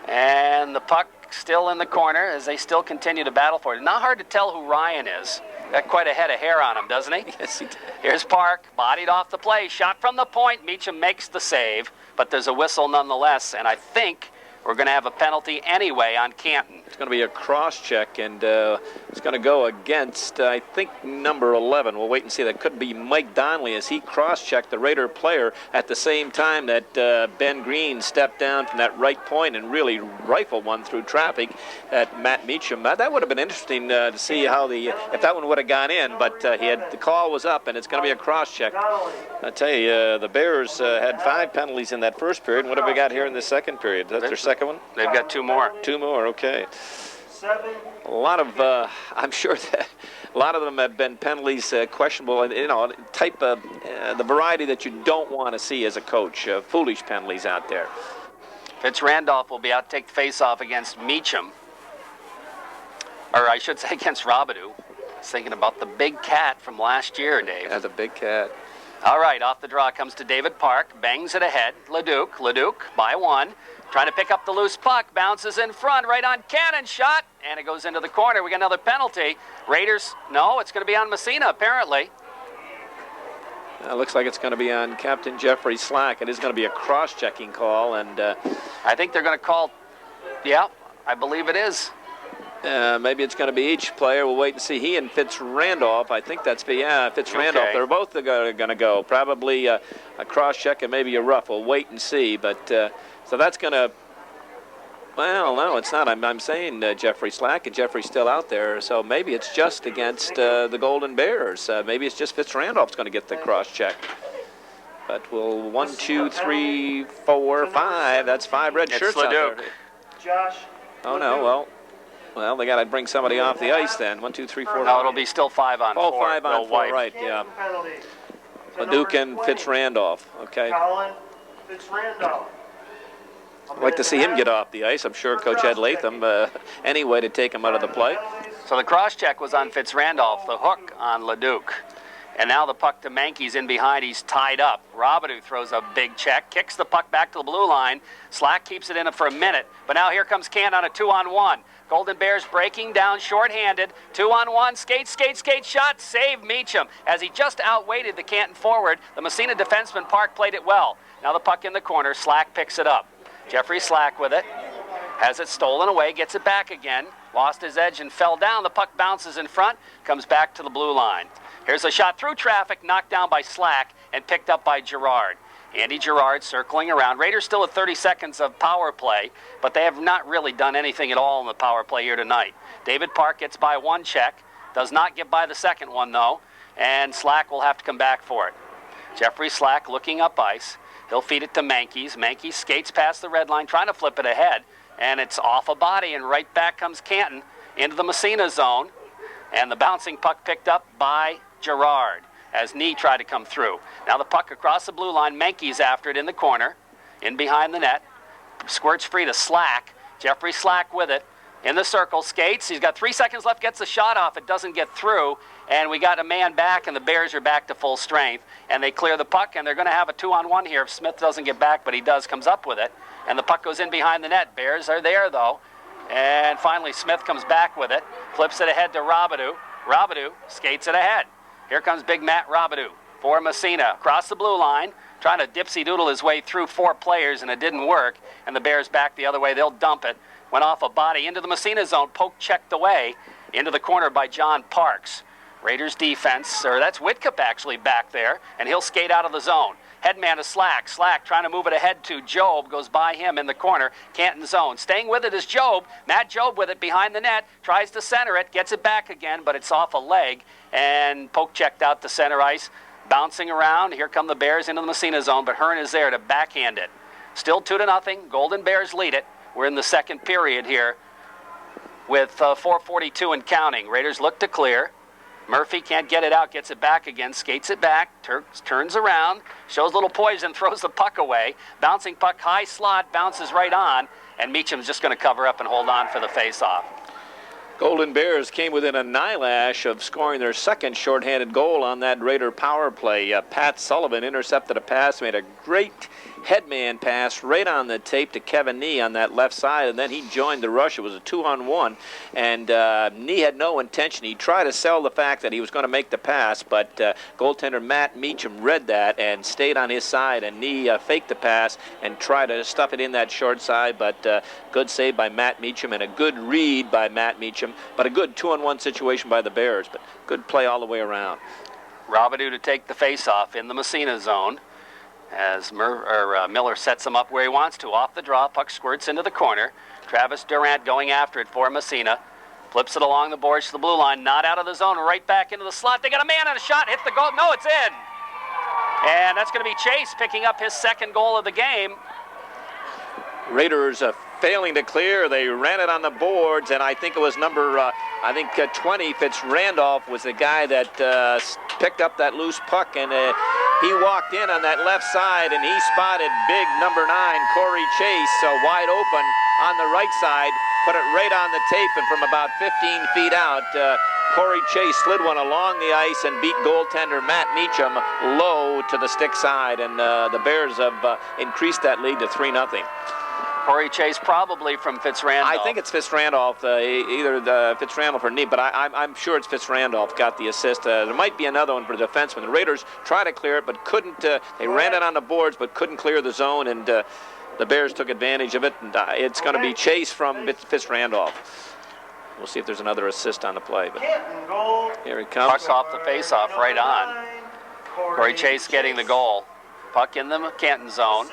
And the puck still in the corner as they still continue to battle for it. Not hard to tell who Ryan is. Got quite a head of hair on him, doesn't he? Yes, he did. Here's Park, bodied off the play, shot from the point. Meacham makes the save, but there's a whistle nonetheless, and I think we're going to have a penalty anyway on Canton. It's going to be a cross-check, and it's going to go against, I think, number 11. We'll wait and see. That could be Mike Donnelly as he cross-checked the Raider player at the same time that Ben Green stepped down from that right point and really rifled one through traffic at Matt Meacham. That would have been interesting to see how if that one would have gone in, but the call was up, and it's going to be a cross-check. I tell you, the Bears had 5 penalties in that first period. What have we got here in the second period? That's their second one? They've got 2 more. 2 more, okay. 7. A lot of, I'm sure that a lot of them have been penalties questionable, and type of the variety that you don't want to see as a coach. Foolish penalties out there. Fitz-Randolph will be out to take the face-off against Meacham. Or I should say against Robidoux. I was thinking about the big cat from last year, Dave. Yeah, the big cat. All right, off the draw comes to David Park. Bangs it ahead. Leduc by 1. Trying to pick up the loose puck. Bounces in front, right on Cannon. Shot, and it goes into the corner. We got another penalty. Raiders, no, it's going to be on Massena, apparently. Looks like it's going to be on Captain Jeffrey Slack. It is going to be a cross-checking call, and I think they're going to call, yeah, I believe it is. maybe it's going to be each player. We'll wait and see. He and Fitz-Randolph, I think that's Fitz-Randolph. Okay. They're both going to go. Probably a cross-check and maybe a rough. We'll wait and see. But so that's going to. Well, no, it's not. I'm saying Jeffrey Slack, and Jeffrey's still out there. So maybe it's just against the Golden Bears. Maybe it's just Fitz-Randolph's going to get the cross-check. But we'll 1, 2, 3, 4, 5. That's 5 red shirts out there. Josh. Oh no, well, they got to bring somebody off the ice then. 1, 2, 3, 4. No, it'll be still 5 on 4. Oh, 5 on 4, right? Yeah. Leduc and Fitz-Randolph. Okay. Colin Fitz-Randolph. I'd like to see him get off the ice. I'm sure Coach Ed Latham, any way to take him out of the play. So the cross-check was on Fitz-Randolph, the hook on Leduc. And now the puck to Mankey's in behind. He's tied up. Robidoux throws a big check, kicks the puck back to the blue line. Slack keeps it in for a minute. But now here comes Canton on a 2-on-1. Golden Bears breaking down shorthanded. 2-on-1. Skate, shot. Save Meacham. As he just outweighted the Canton forward, the Massena defenseman Park played it well. Now the puck in the corner. Slack picks it up. Jeffrey Slack with it. Has it stolen away. Gets it back again. Lost his edge and fell down. The puck bounces in front. Comes back to the blue line. Here's a shot through traffic, knocked down by Slack and picked up by Girard. Andy Girard circling around. Raiders still at 30 seconds of power play, but they have not really done anything at all in the power play here tonight. David Park gets by one check, does not get by the second one though, and Slack will have to come back for it. Jeffrey Slack looking up ice. He'll feed it to Mankeys. Mankeys skates past the red line, trying to flip it ahead, and it's off a body, and right back comes Canton into the Massena zone, and the bouncing puck picked up by Girard as Knee tried to come through. Now the puck across the blue line. Mankeys after it in the corner, in behind the net. Squirts free to Slack. Jeffrey Slack with it. In the circle, skates. He's got 3 seconds left, gets the shot off. It doesn't get through, and we got a man back, and the Bears are back to full strength. And they clear the puck, and they're going to have a 2-on-1 here if Smith doesn't get back, but he does, comes up with it. And the puck goes in behind the net. Bears are there, though. And finally, Smith comes back with it. Flips it ahead to Robidoux. Robidoux skates it ahead. Here comes big Matt Robidoux for Massena. Across the blue line, trying to dipsy-doodle his way through 4 players, and it didn't work. And the Bears back the other way. They'll dump it. Went off a body into the Massena zone. Poke checked away into the corner by John Parks. Raiders defense, or that's Whitcup actually back there, and he'll skate out of the zone. Headman to Slack. Slack trying to move it ahead to Job. Goes by him in the corner. Canton zone. Staying with it is Job. Matt Job with it behind the net. Tries to center it. Gets it back again, but it's off a leg. And poke checked out to center ice. Bouncing around. Here come the Bears into the Massena zone, but Hearn is there to backhand it. Still 2-0. Golden Bears lead it. We're in the second period here with 4:42 and counting. Raiders look to clear. Murphy can't get it out, gets it back again, skates it back, turns around, shows a little poison, throws the puck away. Bouncing puck, high slot, bounces right on, and Meacham's just going to cover up and hold on for the face-off. Golden Bears came within an eyelash of scoring their second shorthanded goal on that Raider power play. Pat Sullivan intercepted a pass, made a great headman pass right on the tape to Kevin Nee on that left side, and then he joined the rush. It was a 2-on-1, and Nee had no intention. He tried to sell the fact that he was going to make the pass, but goaltender Matt Meacham read that and stayed on his side, and Nee faked the pass and tried to stuff it in that short side, but good save by Matt Meacham and a good read by Matt Meacham, but a good 2-on-1 situation by the Bears, but good play all the way around. Robidoux to take the face-off in the Massena zone as Miller sets him up where he wants to. Off the draw, puck squirts into the corner. Travis Durant going after it for Massena. Flips it along the boards to the blue line, not out of the zone, right back into the slot. They got a man on a shot, hit the goal. No, it's in. And that's going to be Chase picking up his second goal of the game. Raiders failing to clear. They ran it on the boards, and I think it was number 20, Fitz Randolph, was the guy that picked up that loose puck, and he walked in on that left side, and he spotted big number 9, Corey Chase, wide open on the right side, put it right on the tape, and from about 15 feet out, Corey Chase slid one along the ice and beat goaltender Matt Meacham low to the stick side, and the Bears have increased that lead to 3-0. Corey Chase probably from Fitzrandolph. I think it's Fitzrandolph, either the Fitzrandolph or Nee, but I'm sure it's Fitzrandolph got the assist. There might be another one for the defenseman. The Raiders tried to clear it, but couldn't. They ran it on the boards, but couldn't clear the zone, and the Bears took advantage of it. And it's going to be Chase from Fitzrandolph. We'll see if there's another assist on the play. But here he comes. Puck off the face-off, right on. Corey Chase getting the goal. Puck in the Canton zone.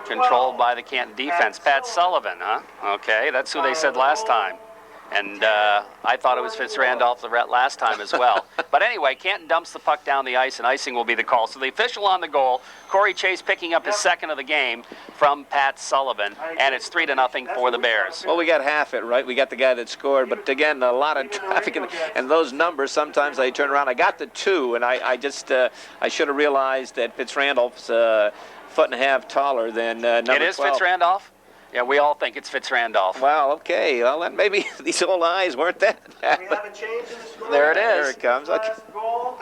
Controlled by the Canton defense. Pat Sullivan, huh? Okay, that's who they said last time. And I thought it was Fitzrandolph the last time as well. But anyway, Canton dumps the puck down the ice, and icing will be the call. So the official on the goal, Corey Chase picking up his second of the game from Pat Sullivan, and it's 3-0 for the Bears. Well, we got half it, right? We got the guy that scored, but again, a lot of traffic, and those numbers, sometimes they turn around. I got the 2, and I should have realized that Fitzrandolph's foot and a half taller than number 12. It is Fitzrandolph? Yeah, we all think it's Fitzrandolph. Well, okay. Well, then maybe these old eyes weren't that. We have a change in the score. There it is. There it comes. Okay.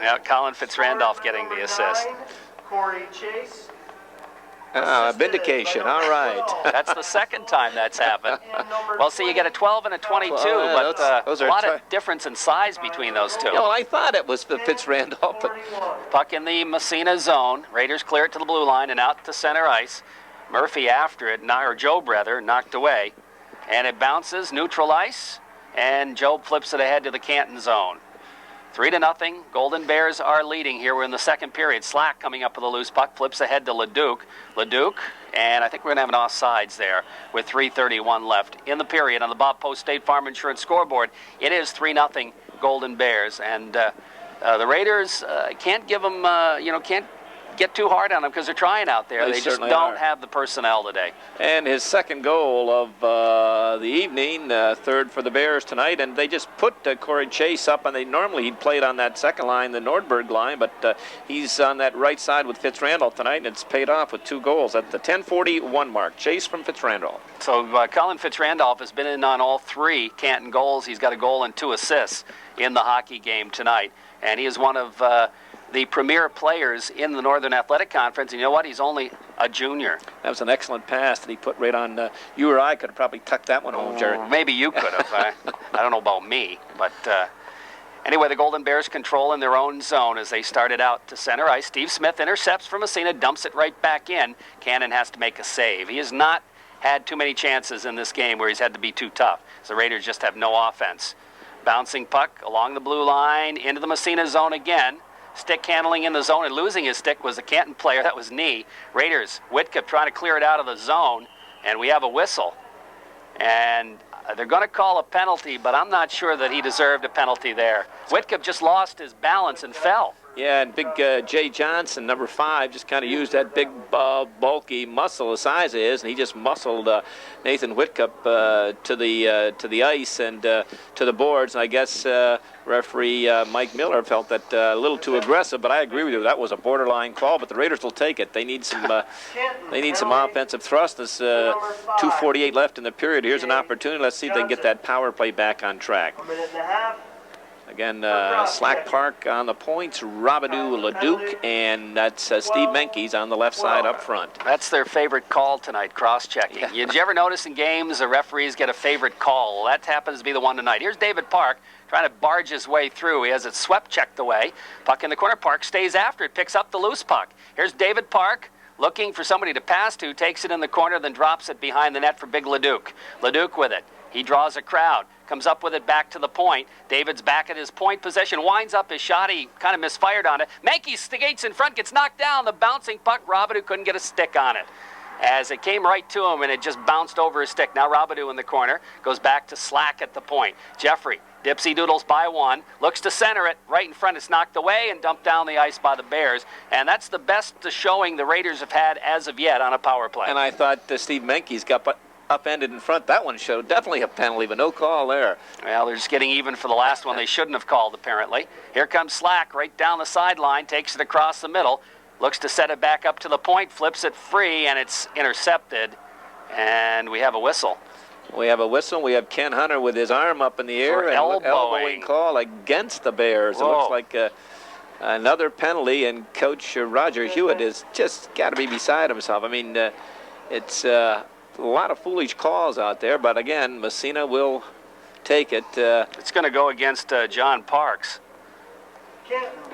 Yeah, Colin Fitzrandolph getting the assist. Corey Chase. Vindication. All right. That's the second time that's happened. Well, see, you get a 12 and a 22, but those a are lot of difference in size between those two. Yeah, well, I thought it was Fitzrandolph, but Puck in the Massena zone. Raiders clear it to the blue line and out to center ice. Murphy after it, or Job rather, knocked away. And it bounces, neutral ice, and Job flips it ahead to the Canton zone. 3-0. Golden Bears are leading here. We're in the second period. Slack coming up with a loose puck, flips ahead to Leduc. Leduc, and I think we're going to have an offsides there with 3:31 left in the period on the Bob Post State Farm Insurance scoreboard. It is 3-0 Golden Bears, and the Raiders can't give them, can't get too hard on them because they're trying out there. They just don't have the personnel today. And his second goal of the evening, third for the Bears tonight, and they just put Corey Chase up, and normally he'd played on that second line, the Nordberg line, but he's on that right side with Fitzrandolph tonight, and it's paid off with 2 goals at the 10:41 mark. Chase from Fitzrandolf. So Colin Fitzrandolph has been in on all 3 Canton goals. He's got a goal and 2 assists in the hockey game tonight, and he is one of the premier players in the Northern Athletic Conference, and you know what? He's only a junior. That was an excellent pass that he put right on. You or I could have probably tucked that one home, Jerry. Maybe you could have. I don't know about me, but anyway, the Golden Bears control in their own zone as they started out to center ice. Steve Smith intercepts from Massena, dumps it right back in. Cannon has to make a save. He has not had too many chances in this game where he's had to be too tough. So the Raiders just have no offense. Bouncing puck along the blue line into the Massena zone again. Stick handling in the zone and losing his stick was a Canton player. That was knee. Raiders, Whitcup trying to clear it out of the zone, and we have a whistle. And they're going to call a penalty, but I'm not sure that he deserved a penalty there. Whitcup just lost his balance and fell. Yeah, and big Jay Johnson, number 5, just kind of used that big, bulky muscle, the size of his, and he just muscled Nathan Whitcup to the ice and to the boards. And I guess referee Mike Miller felt that a little too aggressive, but I agree with you. That was a borderline call, but the Raiders will take it. They need some offensive thrust. There's 2:48 left in the period. Here's an opportunity. Let's see if they can get that power play back on track. A minute and a half. Again, Slack Park on the points, Robidoux, Leduc, and that's Steve Menkes on the left side up front. That's their favorite call tonight, cross-checking. Yeah. Did you ever notice in games the referees get a favorite call? Well, that happens to be the one tonight. Here's David Park trying to barge his way through. He has it swept checked away. Puck in the corner. Park stays after it, picks up the loose puck. Here's David Park looking for somebody to pass to, takes it in the corner, then drops it behind the net for Big Leduc. Leduc with it. He draws a crowd, comes up with it back to the point. David's back at his point position, winds up his shot. He kind of misfired on it. Mankey skates in front, gets knocked down. The bouncing puck, Robidoux couldn't get a stick on it. As it came right to him and it just bounced over his stick. Now Robidoux in the corner, goes back to Slack at the point. Jeffrey, dipsy doodles by one, looks to center it. Right in front, it's knocked away and dumped down the ice by the Bears. And that's the best showing the Raiders have had as of yet on a power play. And I thought Steve Menkes got upended in front. That one showed definitely a penalty, but no call there. Well, they're just getting even for the last one they shouldn't have called, apparently. Here comes Slack right down the sideline, takes it across the middle, looks to set it back up to the point, flips it free, and it's intercepted. And we have a whistle. We have a whistle. We have Ken Hunter with his arm up in the air. For and elbowing call against the Bears. Whoa. It looks like another penalty, and Coach Roger Hewitt has just got to be beside himself. I mean, it's a lot of foolish calls out there, but again, Massena will take it. It's going to go against John Parks.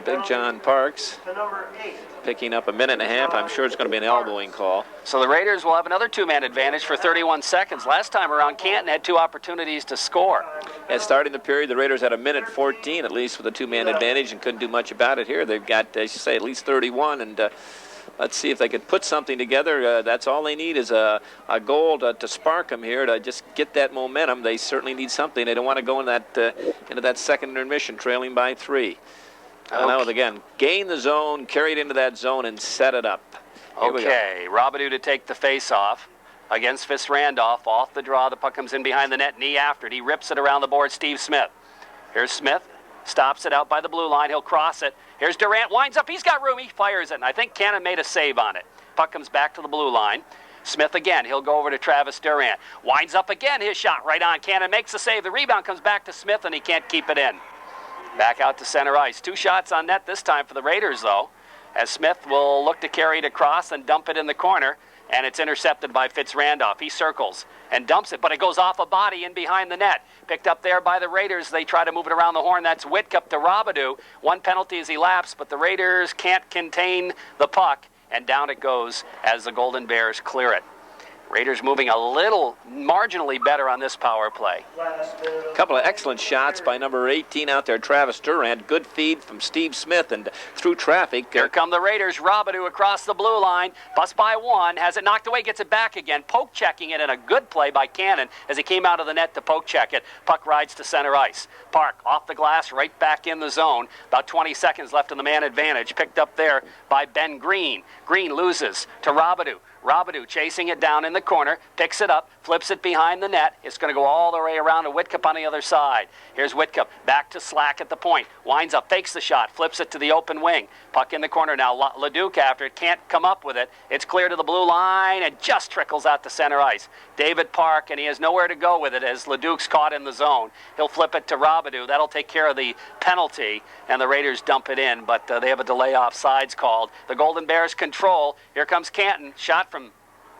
Big John Parks To number 8. picking up a minute and a half. I'm sure it's going to be an elbowing call. So the Raiders will have another two-man advantage for 31 seconds. Last time around, Canton had 2 opportunities to score. And starting the period, the Raiders had a minute 14 at least with a 2-man advantage and couldn't do much about it here. They've got, as you say, at least 31, and let's see if they could put something together. That's all they need is a goal to spark them here, to just get that momentum. They certainly need something. They don't want to go in into that second intermission trailing by 3. Now, again, gain the zone, carry it into that zone, and set it up. Okay, Robidoux to take the face-off against Fitz-Randolph. Off the draw, the puck comes in behind the net, knee after it. He rips it around the board, Steve Smith. Here's Smith, stops it out by the blue line. He'll cross it. Here's Durant, winds up. He's got room. He fires it, and I think Cannon made a save on it. Puck comes back to the blue line. Smith again. He'll go over to Travis Durant. Winds up again. His shot right on. Cannon makes the save. The rebound comes back to Smith, and he can't keep it in. Back out to center ice. 2 shots on net this time for the Raiders, though, as Smith will look to carry it across and dump it in the corner, and it's intercepted by Fitz-Randolph. He circles and dumps it, but it goes off a body in behind the net. Picked up there by the Raiders. They try to move it around the horn. That's Whitcup to Robidoux. 1 penalty as he laps, but the Raiders can't contain the puck, and down it goes as the Golden Bears clear it. Raiders moving a little marginally better on this power play. A couple of excellent shots by number 18 out there, Travis Durant. Good feed from Steve Smith and through traffic. Here come the Raiders. Robidoux across the blue line. Bust by 1. Has it knocked away. Gets it back again. Poke checking it, and a good play by Cannon as he came out of the net to poke check it. Puck rides to center ice. Park off the glass, right back in the zone. About 20 seconds left in the man advantage. Picked up there by Ben Green. Green loses to Robidoux. Robidoux chasing it down in the corner, picks it up, flips it behind the net. It's going to go all the way around to Whitcup on the other side. Here's Whitcup, back to Slack at the point. Winds up, fakes the shot, flips it to the open wing. Puck in the corner now. Leduc after it, can't come up with it. It's clear to the blue line and just trickles out to center ice. David Park, and he has nowhere to go with it as Leduc's caught in the zone. He'll flip it to Robidoux. That'll take care of the penalty, and the Raiders dump it in, but they have a delay offsides called. The Golden Bears control. Here comes Canton. Shot from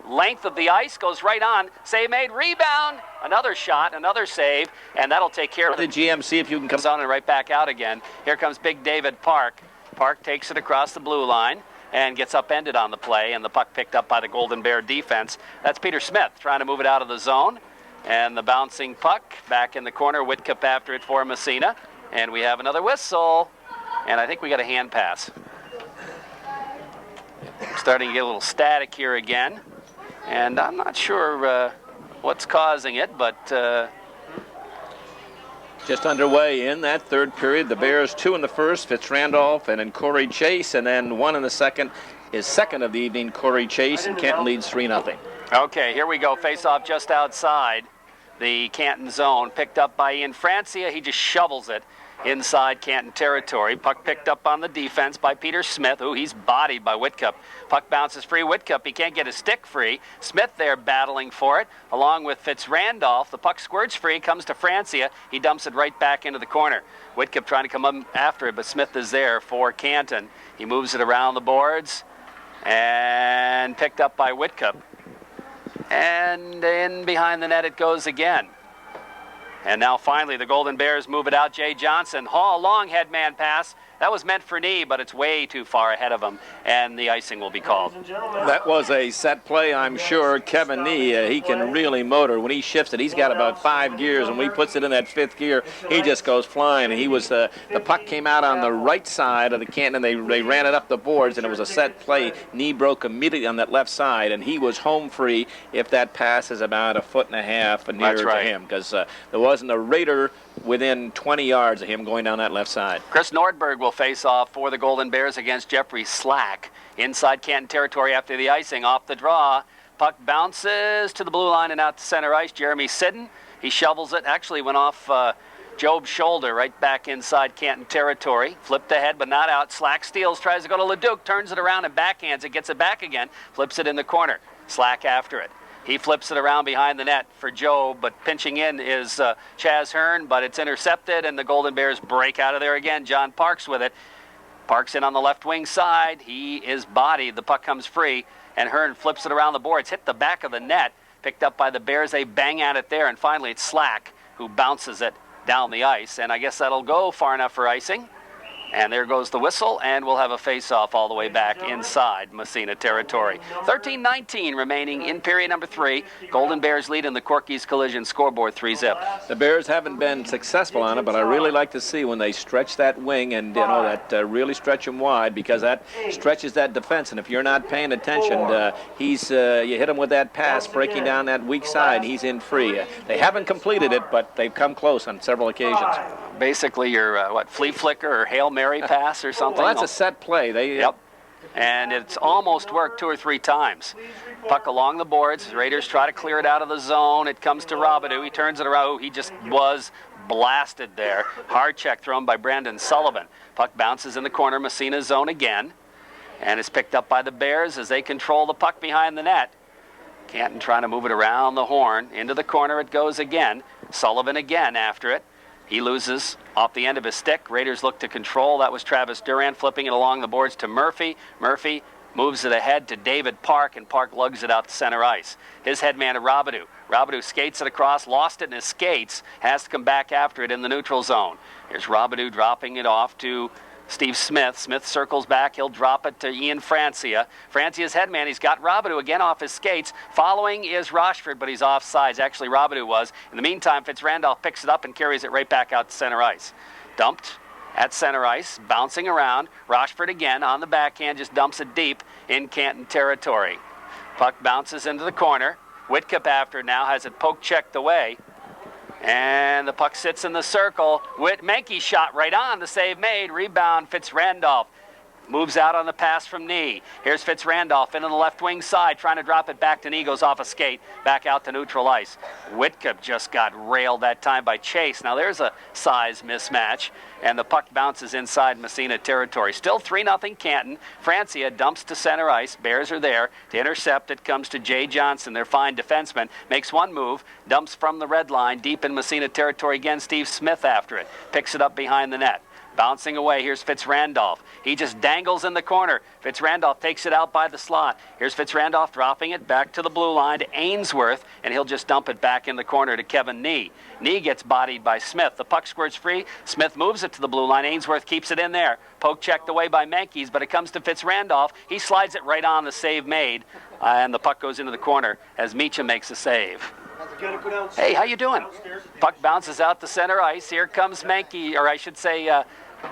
length of the ice, goes right on. Save made, rebound. Another shot, another save, and that'll take care of the GMC if you can come on and right back out again. Here comes big David Park. Park takes it across the blue line and gets upended on the play, and the puck picked up by the Golden Bear defense. That's Peter Smith trying to move it out of the zone, and the bouncing puck back in the corner. Whitcup after it for Massena, and we have another whistle. And I think we got a hand pass. Starting to get a little static here again. And I'm not sure what's causing it, but... Just underway in that third period. The Bears 2 in the first, Fitz-Randolph, and then Corey Chase, and then 1 in the second. His second of the evening, Corey Chase, and Canton leads 3-0. Okay, here we go. Face-off just outside the Canton zone. Picked up by Ian Francia. He just shovels it inside Canton territory. Puck picked up on the defense by Peter Smith. Ooh, he's bodied by Whitcup. Puck bounces free. Whitcup, he can't get his stick free. Smith there battling for it, along with Fitz-Randolph. The puck squirts free, comes to Francia. He dumps it right back into the corner. Whitcup trying to come up after it, but Smith is there for Canton. He moves it around the boards and picked up by Whitcup. And in behind the net it goes again. And now finally the Golden Bears move it out. Jay Johnson, long headman pass. That was meant for knee, but it's way too far ahead of him, and the icing will be called. That was a set play, I'm sure. Kevin Nee, he can really motor. When he shifts it, he's got about 5 gears, and when he puts it in that 5th gear, he just goes flying. And he was the puck came out on the right side of the Canton, and they ran it up the boards, and it was a set play. Nee broke immediately on that left side, and he was home free if that pass is about 1.5 foot nearer to him, because there wasn't a Raider within 20 yards of him going down that left side. Chris Nordberg will face off for the Golden Bears against Jeffrey Slack. Inside Canton territory after the icing, off the draw. Puck bounces to the blue line and out to center ice. Jeremy Sidden, he shovels it. Actually went off Job's shoulder right back inside Canton territory. Flipped ahead but not out. Slack steals, tries to go to Leduc, turns it around and backhands it, gets it back again, flips it in the corner. Slack after it. He flips it around behind the net for Joe, but pinching in is Chaz Hearn, but it's intercepted, and the Golden Bears break out of there again. John Parks with it. Parks in on the left wing side. He is bodied. The puck comes free, and Hearn flips it around the boards. Hit the back of the net. Picked up by the Bears. They bang at it there, and finally it's Slack who bounces it down the ice, and I guess that'll go far enough for icing. And there goes the whistle, and we'll have a face-off all the way back inside Massena territory. 13-19 remaining in period number 3. Golden Bears lead in the Corky's Collision scoreboard 3-zip. The Bears haven't been successful on it, but I really like to see when they stretch that wing and that really stretch him wide, because that stretches that defense. And if you're not paying attention, you hit him with that pass, breaking down that weak side, he's in free. They haven't completed it, but they've come close on several occasions. Basically your flea flicker or Hail Mary pass or something. Well, that's a set play. Yep. And it's almost worked 2 or 3 times. Puck along the boards. Raiders try to clear it out of the zone. It comes to Robidoux. He turns it around. He just was blasted there. Hard check thrown by Brandon Sullivan. Puck bounces in the corner. Massena zone again. And it's picked up by the Bears as they control the puck behind the net. Canton trying to move it around the horn. Into the corner it goes again. Sullivan again after it. He loses off the end of his stick. Raiders look to control. That was Travis Duran flipping it along the boards to Murphy. Murphy moves it ahead to David Park, and Park lugs it out to center ice. His headman to Robidoux. Robidoux skates it across, lost it in his skates, has to come back after it in the neutral zone. Here's Robidoux dropping it off to Steve Smith. Smith circles back. He'll drop it to Ian Francia. Francia's headman. He's got Robidoux again off his skates. Following is Rochford, but he's offsides. Actually, Robidoux was. In the meantime, Fitz-Randolph picks it up and carries it right back out to center ice. Dumped at center ice, bouncing around. Rochford again on the backhand, just dumps it deep in Canton territory. Puck bounces into the corner. Whitcup after now has it poke checked away. And the puck sits in the circle. Menke shot right on, the save made. Rebound, Fitz-Randolph. Moves out on the pass from Knee. Here's Fitz-Randolph into the left wing side, trying to drop it back to Knee. Goes off a skate, back out to neutral ice. Whitcup just got railed that time by Chase. Now there's a size mismatch, and the puck bounces inside Massena territory. Still 3-0 Canton. Francia dumps to center ice. Bears are there to intercept. It comes to Jay Johnson, their fine defenseman. Makes one move, dumps from the red line, deep in Massena territory again. Steve Smith after it. Picks it up behind the net. Bouncing away, here's Fitz-Randolph. He just dangles in the corner. Fitz-Randolph takes it out by the slot. Here's Fitz-Randolph dropping it back to the blue line to Ainsworth, and he'll just dump it back in the corner to Kevin Nee. Nee gets bodied by Smith. The puck squirts free. Smith moves it to the blue line. Ainsworth keeps it in there. Poke checked away by Menkes, but it comes to Fitz-Randolph. He slides it right on, the save made, and the puck goes into the corner as Meacham makes a save. Hey, how you doing? Puck bounces out to center ice. Here comes Menke, or I should say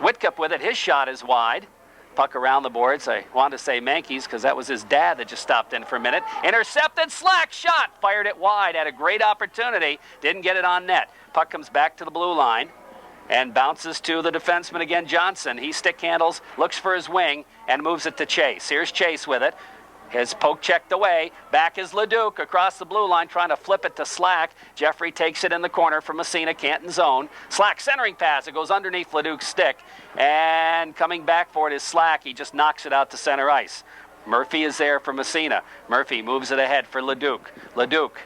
Whitcup with it. His shot is wide. Puck around the boards. I wanted to say Mankeys because that was his dad that just stopped in for a minute. Intercepted. Slack shot. Fired it wide. Had a great opportunity. Didn't get it on net. Puck comes back to the blue line and bounces to the defenseman again, Johnson. He stick handles, looks for his wing, and moves it to Chase. Here's Chase with it. His poke checked away. Back is Leduc across the blue line trying to flip it to Slack. Jeffrey takes it in the corner from Massena, Canton zone. Slack centering pass. It goes underneath Leduc's stick. And coming back for it is Slack. He just knocks it out to center ice. Murphy is there for Massena. Murphy moves it ahead for Leduc. Leduc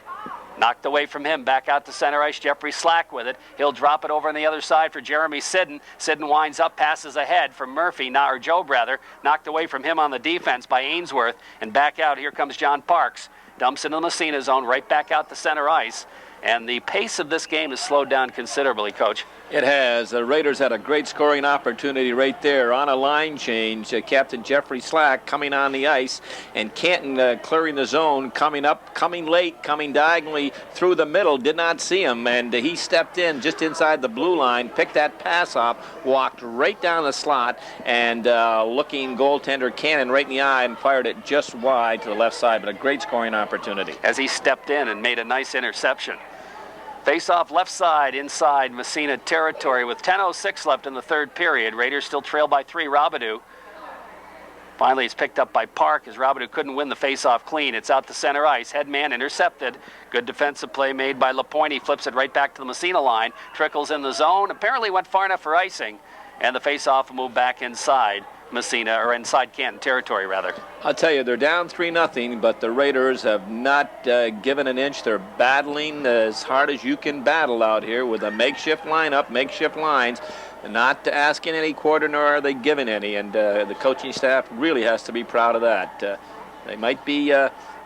knocked away from him, back out to center ice. Jeffrey Slack with it. He'll drop it over on the other side for Jeremy Siddon. Siddon winds up, passes ahead for Murphy, or Joe rather. Knocked away from him on the defense by Ainsworth. And back out, here comes John Parks. Dumps into the Massena zone, right back out to center ice. And the pace of this game has slowed down considerably, Coach. It has. The Raiders had a great scoring opportunity right there on a line change. Captain Jeffrey Slack coming on the ice, and Canton clearing the zone, coming up, coming late, coming diagonally through the middle. Did not see him, and he stepped in just inside the blue line, picked that pass off, walked right down the slot, and looking goaltender Cannon right in the eye and fired it just wide to the left side. But a great scoring opportunity. As he stepped in and made a nice interception. Face-off left side inside Massena territory with 10:06 left in the third period. Raiders still trail by 3. Robidoux. Finally, it's picked up by Park as Robidoux couldn't win the face-off clean. It's out to center ice. Headman intercepted. Good defensive play made by LaPointe. He flips it right back to the Massena line. Trickles in the zone. Apparently went far enough for icing. And the face-off will move back inside Massena, or inside Canton territory, rather. I'll tell you, they're down 3-0, but the Raiders have not given an inch. They're battling as hard as you can battle out here with a makeshift lineup, makeshift lines, not asking any quarter, nor are they giving any, and the coaching staff really has to be proud of that. They might be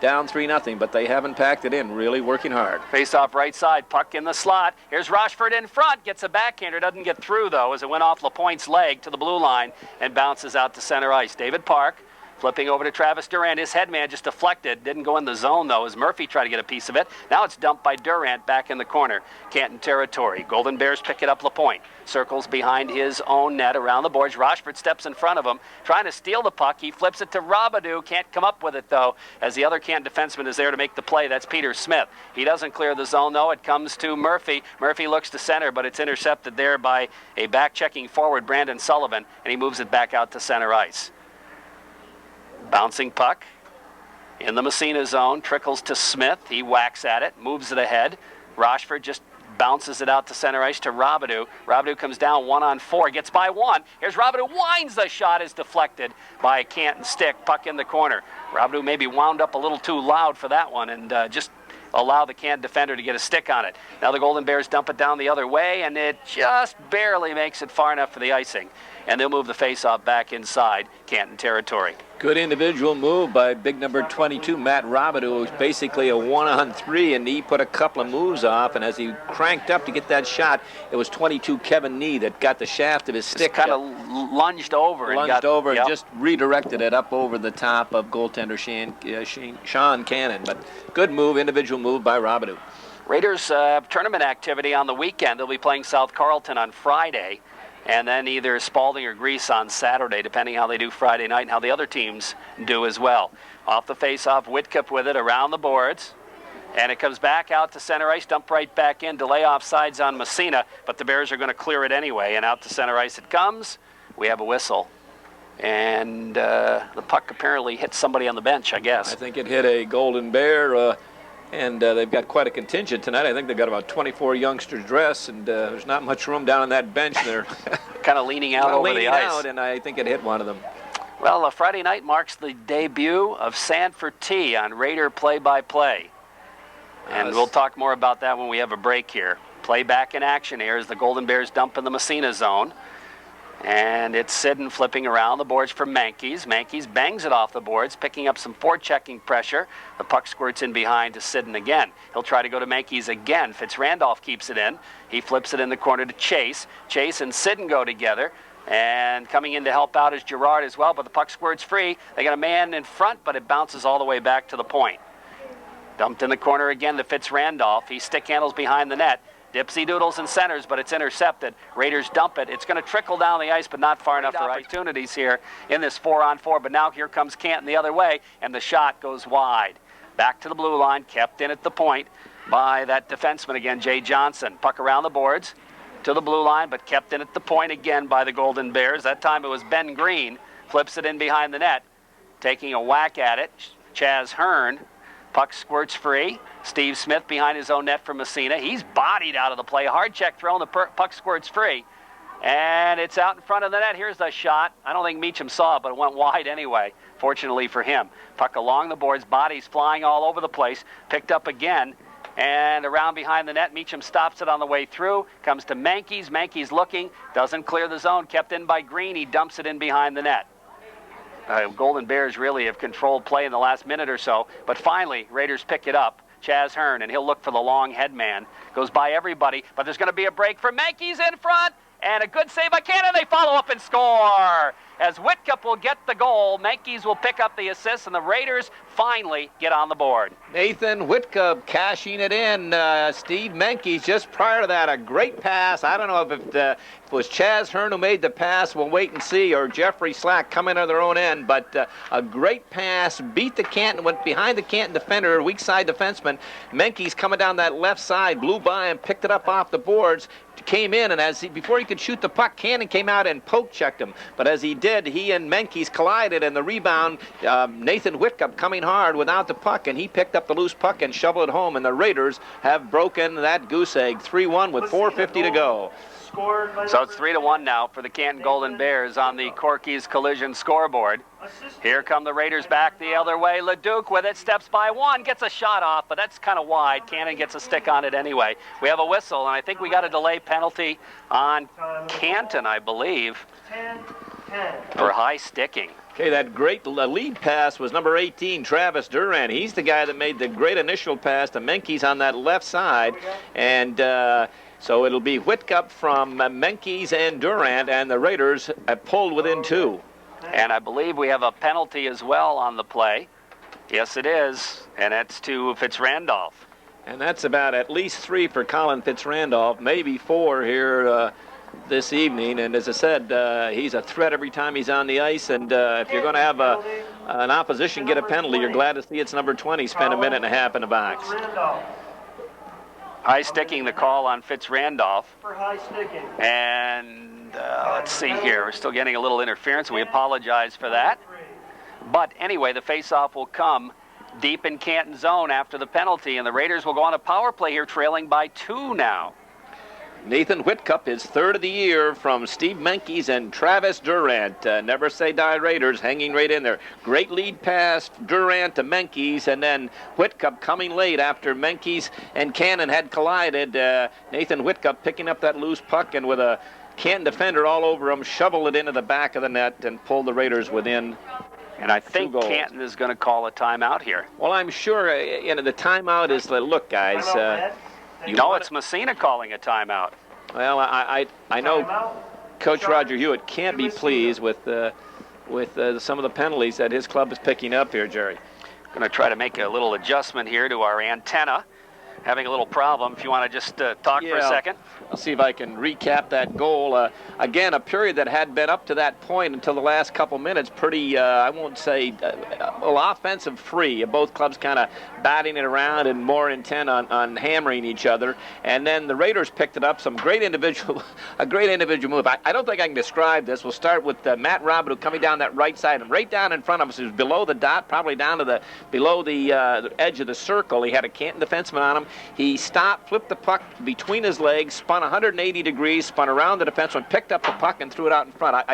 down 3-0, but they haven't packed it in, really working hard. Face off right side, puck in the slot. Here's Rochford in front, gets a backhander, doesn't get through though as it went off LaPointe's leg to the blue line and bounces out to center ice. David Park flipping over to Travis Durant. His headman just deflected. Didn't go in the zone, though, as Murphy tried to get a piece of it. Now it's dumped by Durant back in the corner. Canton territory. Golden Bears pick it up LaPointe. Circles behind his own net around the boards. Rochford steps in front of him, trying to steal the puck. He flips it to Robidoux. Can't come up with it, though, as the other Canton defenseman is there to make the play. That's Peter Smith. He doesn't clear the zone, though. It comes to Murphy. Murphy looks to center, but it's intercepted there by a back-checking forward, Brandon Sullivan, and he moves it back out to center ice. Bouncing puck in the Massena zone, trickles to Smith. He whacks at it, moves it ahead. Rochford just bounces it out to center ice to Robidoux. Robidoux comes down 1-on-4, gets by one. Here's Robidoux, winds the shot, is deflected by a Canton stick. Puck in the corner. Robidoux maybe wound up a little too loud for that one and just allow the Canton defender to get a stick on it. Now the Golden Bears dump it down the other way, and it just barely makes it far enough for the icing. And they'll move the faceoff back inside Canton territory. Good individual move by big number 22, Matt Robidoux. It was basically a 1-on-3, and he put a couple of moves off, and as he cranked up to get that shot, it was 22 Kevin Nee that got the shaft of his stick. Kind of lunged over. And just redirected it up over the top of goaltender Sean Cannon. But good move, individual move by Robidoux. Raiders have tournament activity on the weekend. They'll be playing South Carlton on Friday. And then either Spalding or Greece on Saturday, depending how they do Friday night and how the other teams do as well. Off the face-off, Whitcup with it around the boards. And it comes back out to center ice, dump right back in, delay offsides on Massena, but the Bears are going to clear it anyway. And out to center ice it comes. We have a whistle. And the puck apparently hit somebody on the bench, I guess. I think it hit a Golden Bear. And they've got quite a contingent tonight. I think they've got about 24 youngsters dressed, and there's not much room down on that bench there. Kind of leaning out over the ice. And I think it hit one of them. Well, Friday night marks the debut of Sanford T on Raider Play-by-Play. And we'll talk more about that when we have a break here. Play back in action here as the Golden Bears dump in the Massena zone. And it's Siddon flipping around the boards for Mankeys. Mankeys bangs it off the boards, picking up some forechecking pressure. The puck squirts in behind to Siddon again. He'll try to go to Mankeys again. Fitzrandolph keeps it in. He flips it in the corner to Chase. Chase and Siddon go together. And coming in to help out is Gerard as well, but the puck squirts free. They got a man in front, but it bounces all the way back to the point. Dumped in the corner again to Fitzrandolph. He stick handles behind the net. Dipsy doodles and centers, but it's intercepted. Raiders dump it. It's going to trickle down the ice, but not far enough for opportunities here in this 4-on-4. But now here comes Canton the other way, and the shot goes wide. Back to the blue line, kept in at the point by that defenseman again, Jay Johnson. Puck around the boards to the blue line, but kept in at the point again by the Golden Bears. That time it was Ben Green. Flips it in behind the net. Taking a whack at it, Chaz Hearn. Puck squirts free. Steve Smith behind his own net for Massena. He's bodied out of the play. Hard check throw, and the puck squirts free. And it's out in front of the net. Here's the shot. I don't think Meacham saw it, but it went wide anyway, fortunately for him. Puck along the boards, bodies flying all over the place. Picked up again. And around behind the net, Meacham stops it on the way through. Comes to Mankeys. Mankeys looking. Doesn't clear the zone. Kept in by Green. He dumps it in behind the net. Golden Bears really have controlled play in the last minute or so. But finally, Raiders pick it up. Chaz Hearn, and he'll look for the long head man. Goes by everybody, but there's going to be a break for Mankeys in front. And a good save by Canton. They follow up and score. As Whitcup will get the goal, Mankeys will pick up the assist, and the Raiders finally get on the board. Nathan Whitcup cashing it in. Steve Mankeys just prior to that, a great pass. I don't know if it was Chaz Hearn who made the pass. We'll wait and see, or Jeffrey Slack coming on their own end. But a great pass, beat the Canton, went behind the Canton defender, weak side defenseman. Mankeys coming down that left side, blew by and picked it up off the boards. Came in, and before he could shoot the puck, Cannon came out and poke checked him. But as he did, he and Mankeys collided, and the rebound, Nathan Whitcup coming hard without the puck, and he picked up the loose puck and shoveled it home, and the Raiders have broken that goose egg. 3-1 with 4:50 to go. So it's 3-1 now for the Canton Golden Bears on the Corky's Collision scoreboard. Here come the Raiders back the other way. Leduc with it, steps by one, gets a shot off, but that's kind of wide. Cannon gets a stick on it anyway. We have a whistle, and I think we got a delay penalty on Canton, I believe, for high sticking. Okay, that great lead pass was number 18, Travis Durant. He's the guy that made the great initial pass to Menke's on that left side, and so it'll be Whitcup from Menke's and Durant, and the Raiders have pulled within 2. And I believe we have a penalty as well on the play. Yes, it is, and it's to Fitzrandolph. And that's about at least 3 for Colin Fitzrandolph, maybe 4 here this evening. And as I said, he's a threat every time he's on the ice. And if you're going to have an opposition get a penalty, you're glad to see it's number 20 spend a minute and a half in the box. High sticking the call on Fitzrandolph. For high sticking. And let's see here. We're still getting a little interference, and we apologize for that. But anyway, the faceoff will come deep in Canton zone after the penalty, and the Raiders will go on a power play here, trailing by 2 now. Nathan Whitcup, his 3rd of the year from Steve Menke's and Travis Durant. Never say die Raiders, hanging right in there. Great lead pass, Durant to Menke's, and then Whitcup coming late after Menke's and Cannon had collided. Nathan Whitcup picking up that loose puck, and with a Canton defender all over him, shoveled it into the back of the net and pulled the Raiders within. And I think Canton is going to call a timeout here. Well, I'm sure the timeout is, look, guys. It's Massena calling a timeout. Well, I know Coach Roger Hewitt can't be pleased with some of the penalties that his club is picking up here, Jerry. Going to try to make a little adjustment here to our antenna. Having a little problem. If you want to just talk for a second. I'll see if I can recap that goal. Again, a period that had been up to that point until the last couple minutes pretty, I won't say, offensive free. Both clubs kind of batting it around and more intent on hammering each other. And then the Raiders picked it up. A great individual move. I don't think I can describe this. We'll start with Matt Robidoux coming down that right side, and right down in front of us. He was below the dot, probably down to below the edge of the circle. He had a Canton defenseman on him. He stopped, flipped the puck between his legs, spun 180 degrees, spun around the defenseman, picked up the puck, and threw it out in front.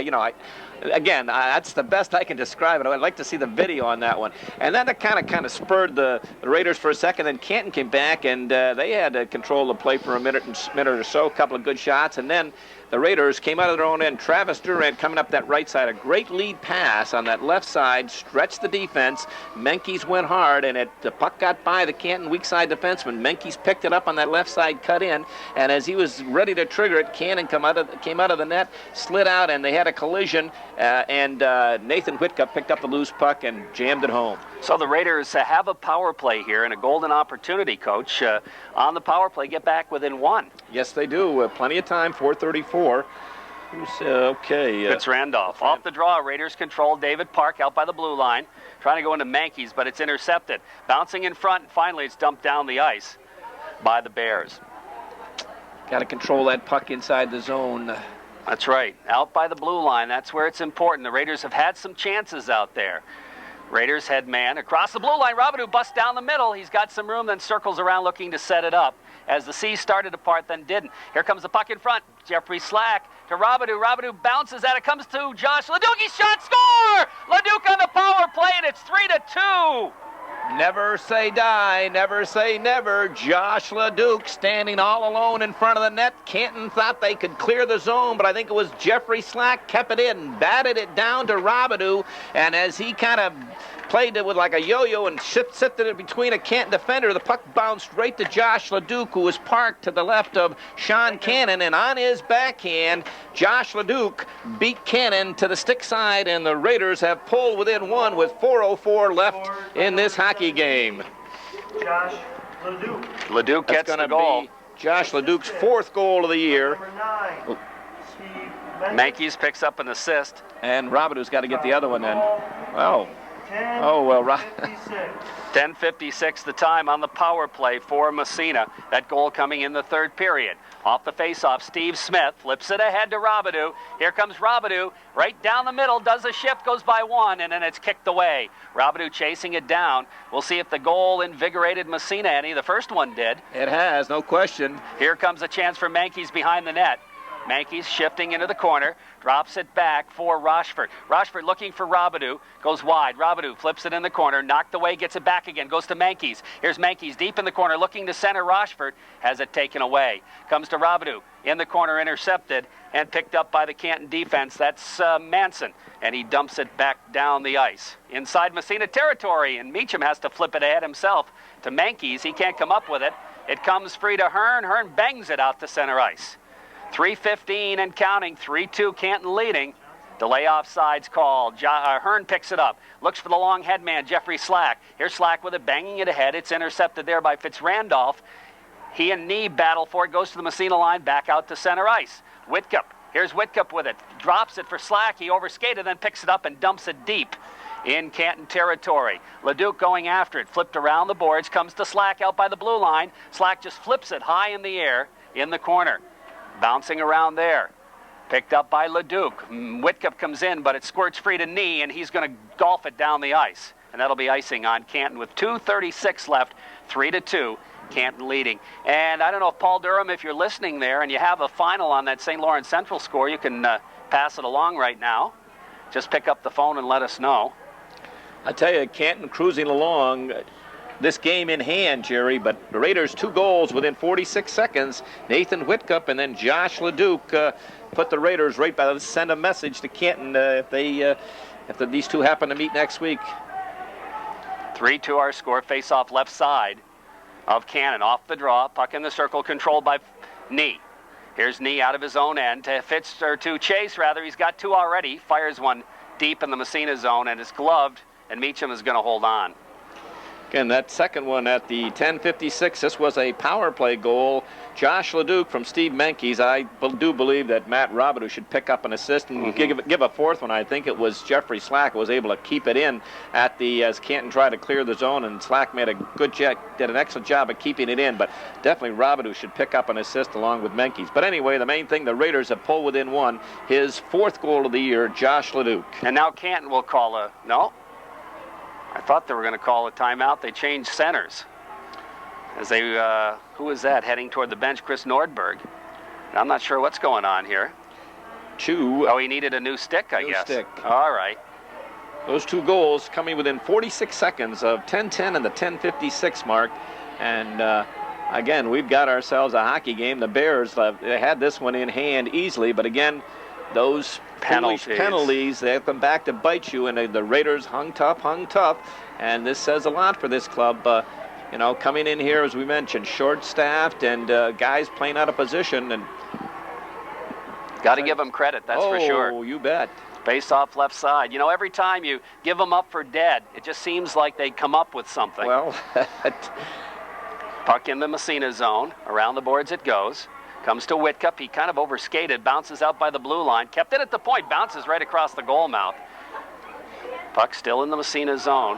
Again, that's the best I can describe it. I'd like to see the video on that one. And then that kind of spurred the Raiders for a second. Then Canton came back, and they had to control the play for a minute or so, a couple of good shots. And then the Raiders came out of their own end. Travis Durant coming up that right side. A great lead pass on that left side. Stretched the defense. Menkes went hard, and the puck got by the Canton weak side defenseman. Menkes picked it up on that left side, cut in, and as he was ready to trigger it, Cannon came out of the net, slid out, and they had a collision, and Nathan Whitcup picked up the loose puck and jammed it home. So the Raiders have a power play here and a golden opportunity, Coach. On the power play, get back within one. Yes, they do. Plenty of time, 4:34. Okay. It's Randolph. Off the draw, Raiders control. David Park out by the blue line. Trying to go into Menkes, but it's intercepted. Bouncing in front, and finally it's dumped down the ice by the Bears. Got to control that puck inside the zone. That's right. Out by the blue line. That's where it's important. The Raiders have had some chances out there. Raiders head man across the blue line. Robidoux busts down the middle. He's got some room, then circles around looking to set it up. As the C started apart, then didn't. Here comes the puck in front. Jeffrey Slack to Robidoux. Robidoux bounces at it. Comes to Josh Leduc. He shot, score! Leduc on the power play, and it's 3-2. Never say die, never say never. Josh Leduc standing all alone in front of the net. Canton thought they could clear the zone, but I think it was Jeffrey Slack kept it in, batted it down to Robidoux, and as he kind of played it with like a yo-yo and sifted it between a Canton defender, the puck bounced right to Josh Leduc, who was parked to the left of Sean Cannon, and on his backhand, Josh Leduc beat Cannon to the stick side, and the Raiders have pulled within one with 4:04 left in this hockey game. Josh Leduc. Leduc gets the goal. Be Josh Leduc's fourth goal of the year. Number 9, Steve Menkes picks up an assist. And Robidoux's got to get the other one then. Oh. 10, Oh, well, 10:56 the time on the power play for Massena. That goal coming in the third period. Off the faceoff, Steve Smith flips it ahead to Robidoux. Here comes Robidoux, right down the middle, does a shift, goes by one, and then it's kicked away. Robidoux chasing it down. We'll see if the goal invigorated Massena any. The first one did. It has, no question. Here comes a chance for Menkes behind the net. Menkes shifting into the corner, drops it back for Rochford. Rochford looking for Robidoux, goes wide. Robidoux flips it in the corner, knocked away, gets it back again, goes to Menkes. Here's Menkes deep in the corner, looking to center. Rochford has it taken away. Comes to Robidoux, in the corner, intercepted, and picked up by the Canton defense. That's Manson, and he dumps it back down the ice. Inside Massena territory, and Meacham has to flip it ahead himself to Menkes. He can't come up with it. It comes free to Hearn. Hearn bangs it out to center ice. 3:15 and counting, 3-2 Canton leading. Delay offsides called. Hearn picks it up. Looks for the long head man, Jeffrey Slack. Here's Slack with it, banging it ahead. It's intercepted there by Fitzrandolph. He and Nee battle for it. Goes to the Massena line, back out to center ice. Whitcup. Here's Whitcup with it. Drops it for Slack. He overskated, then picks it up and dumps it deep in Canton territory. Leduc going after it. Flipped around the boards. Comes to Slack out by the blue line. Slack just flips it high in the air in the corner. Bouncing around there. Picked up by Leduc. Whitcup comes in, but it squirts free to Nee, and he's going to golf it down the ice. And that'll be icing on Canton with 2:36 left, 3-2, Canton leading. And I don't know if Paul Durham, if you're listening there and you have a final on that St. Lawrence Central score, you can pass it along right now. Just pick up the phone and let us know. I tell you, Canton cruising along. This game in hand, Jerry, but the Raiders 2 goals within 46 seconds. Nathan Whitcup and then Josh Leduc put the Raiders right by. Send a message to Canton if these two happen to meet next week. 3-2 our score. Face off left side of Cannon. Off the draw. Puck in the circle controlled by Nee. Here's Nee out of his own end to Chase, rather. He's got 2 already. Fires one deep in the Massena zone and is gloved, and Meacham is going to hold on. Again, that second one at the 10:56, this was a power play goal. Josh Leduc from Steve Menkes. I do believe that Matt Robidoux should pick up an assist and give a fourth one. I think it was Jeffrey Slack who was able to keep it in as Canton tried to clear the zone, and Slack made a good job, did an excellent job of keeping it in. But definitely Robidoux should pick up an assist along with Menkes. But anyway, the main thing, the Raiders have pulled within one. His 4th goal of the year, Josh Leduc. And now Canton will call no? I thought they were going to call a timeout. They changed centers. As they, who was that heading toward the bench? Chris Nordberg. And I'm not sure what's going on here. Oh, he needed a new stick, I guess. Stick. All right. Those 2 goals coming within 46 seconds of 10:10 and the 10:56 mark. And again, we've got ourselves a hockey game. The Bears they had this one in hand easily, but again, those penalties, they come back to bite you, and the Raiders hung tough, and this says a lot for this club. You know, coming in here, as we mentioned, short-staffed and guys playing out of position. And got to give them credit, that's for sure. Oh, you bet. Face off left side. You know, every time you give them up for dead, it just seems like they come up with something. Well, puck in the Massena zone. Around the boards it goes. Comes to Whitcup. He kind of overskated. Bounces out by the blue line. Kept it at the point. Bounces right across the goal mouth. Puck still in the Massena zone.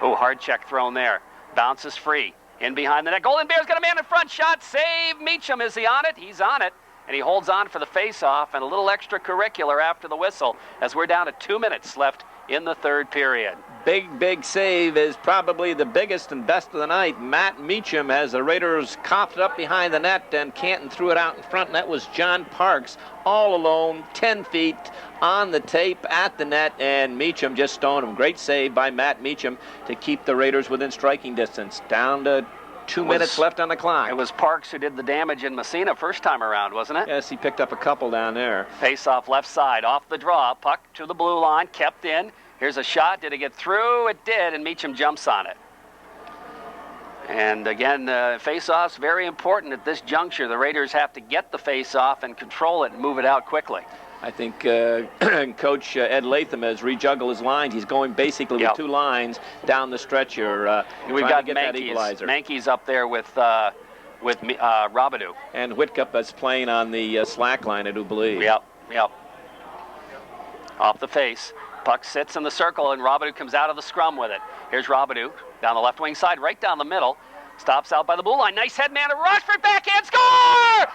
Oh, hard check thrown there. Bounces free. In behind the net. Golden Bears got a man in front. Shot. Save. Meacham. Is he on it? He's on it. And he holds on for the face-off and a little extracurricular after the whistle as we're down to 2 minutes left in the third period. Big save is probably the biggest and best of the night. Matt Meacham, as the Raiders coughed up behind the net, and Canton threw it out in front, and that was John Parks all alone, 10 feet on the tape at the net, and Meacham just stoned him. Great save by Matt Meacham to keep the Raiders within striking distance. Down to 2 minutes left on the clock. It was Parks who did the damage in Massena first time around, wasn't it? Yes, he picked up a couple down there. Face off left side, off the draw, puck to the blue line, kept in. Here's a shot. Did it get through? It did, and Meacham jumps on it. And again, face-off's very important at this juncture. The Raiders have to get the face-off and control it and move it out quickly. I think Coach Ed Latham has rejuggled his lines. He's going basically with 2 lines down the stretch here. We've got Mankey's up there with Robidoux. And Whitcup is playing on the slack line, I do believe. Yep. Off the face. Puck sits in the circle, and Robidoux comes out of the scrum with it. Here's Robidoux down the left wing side, right down the middle. Stops out by the blue line. Nice head man to Rochford, backhand score!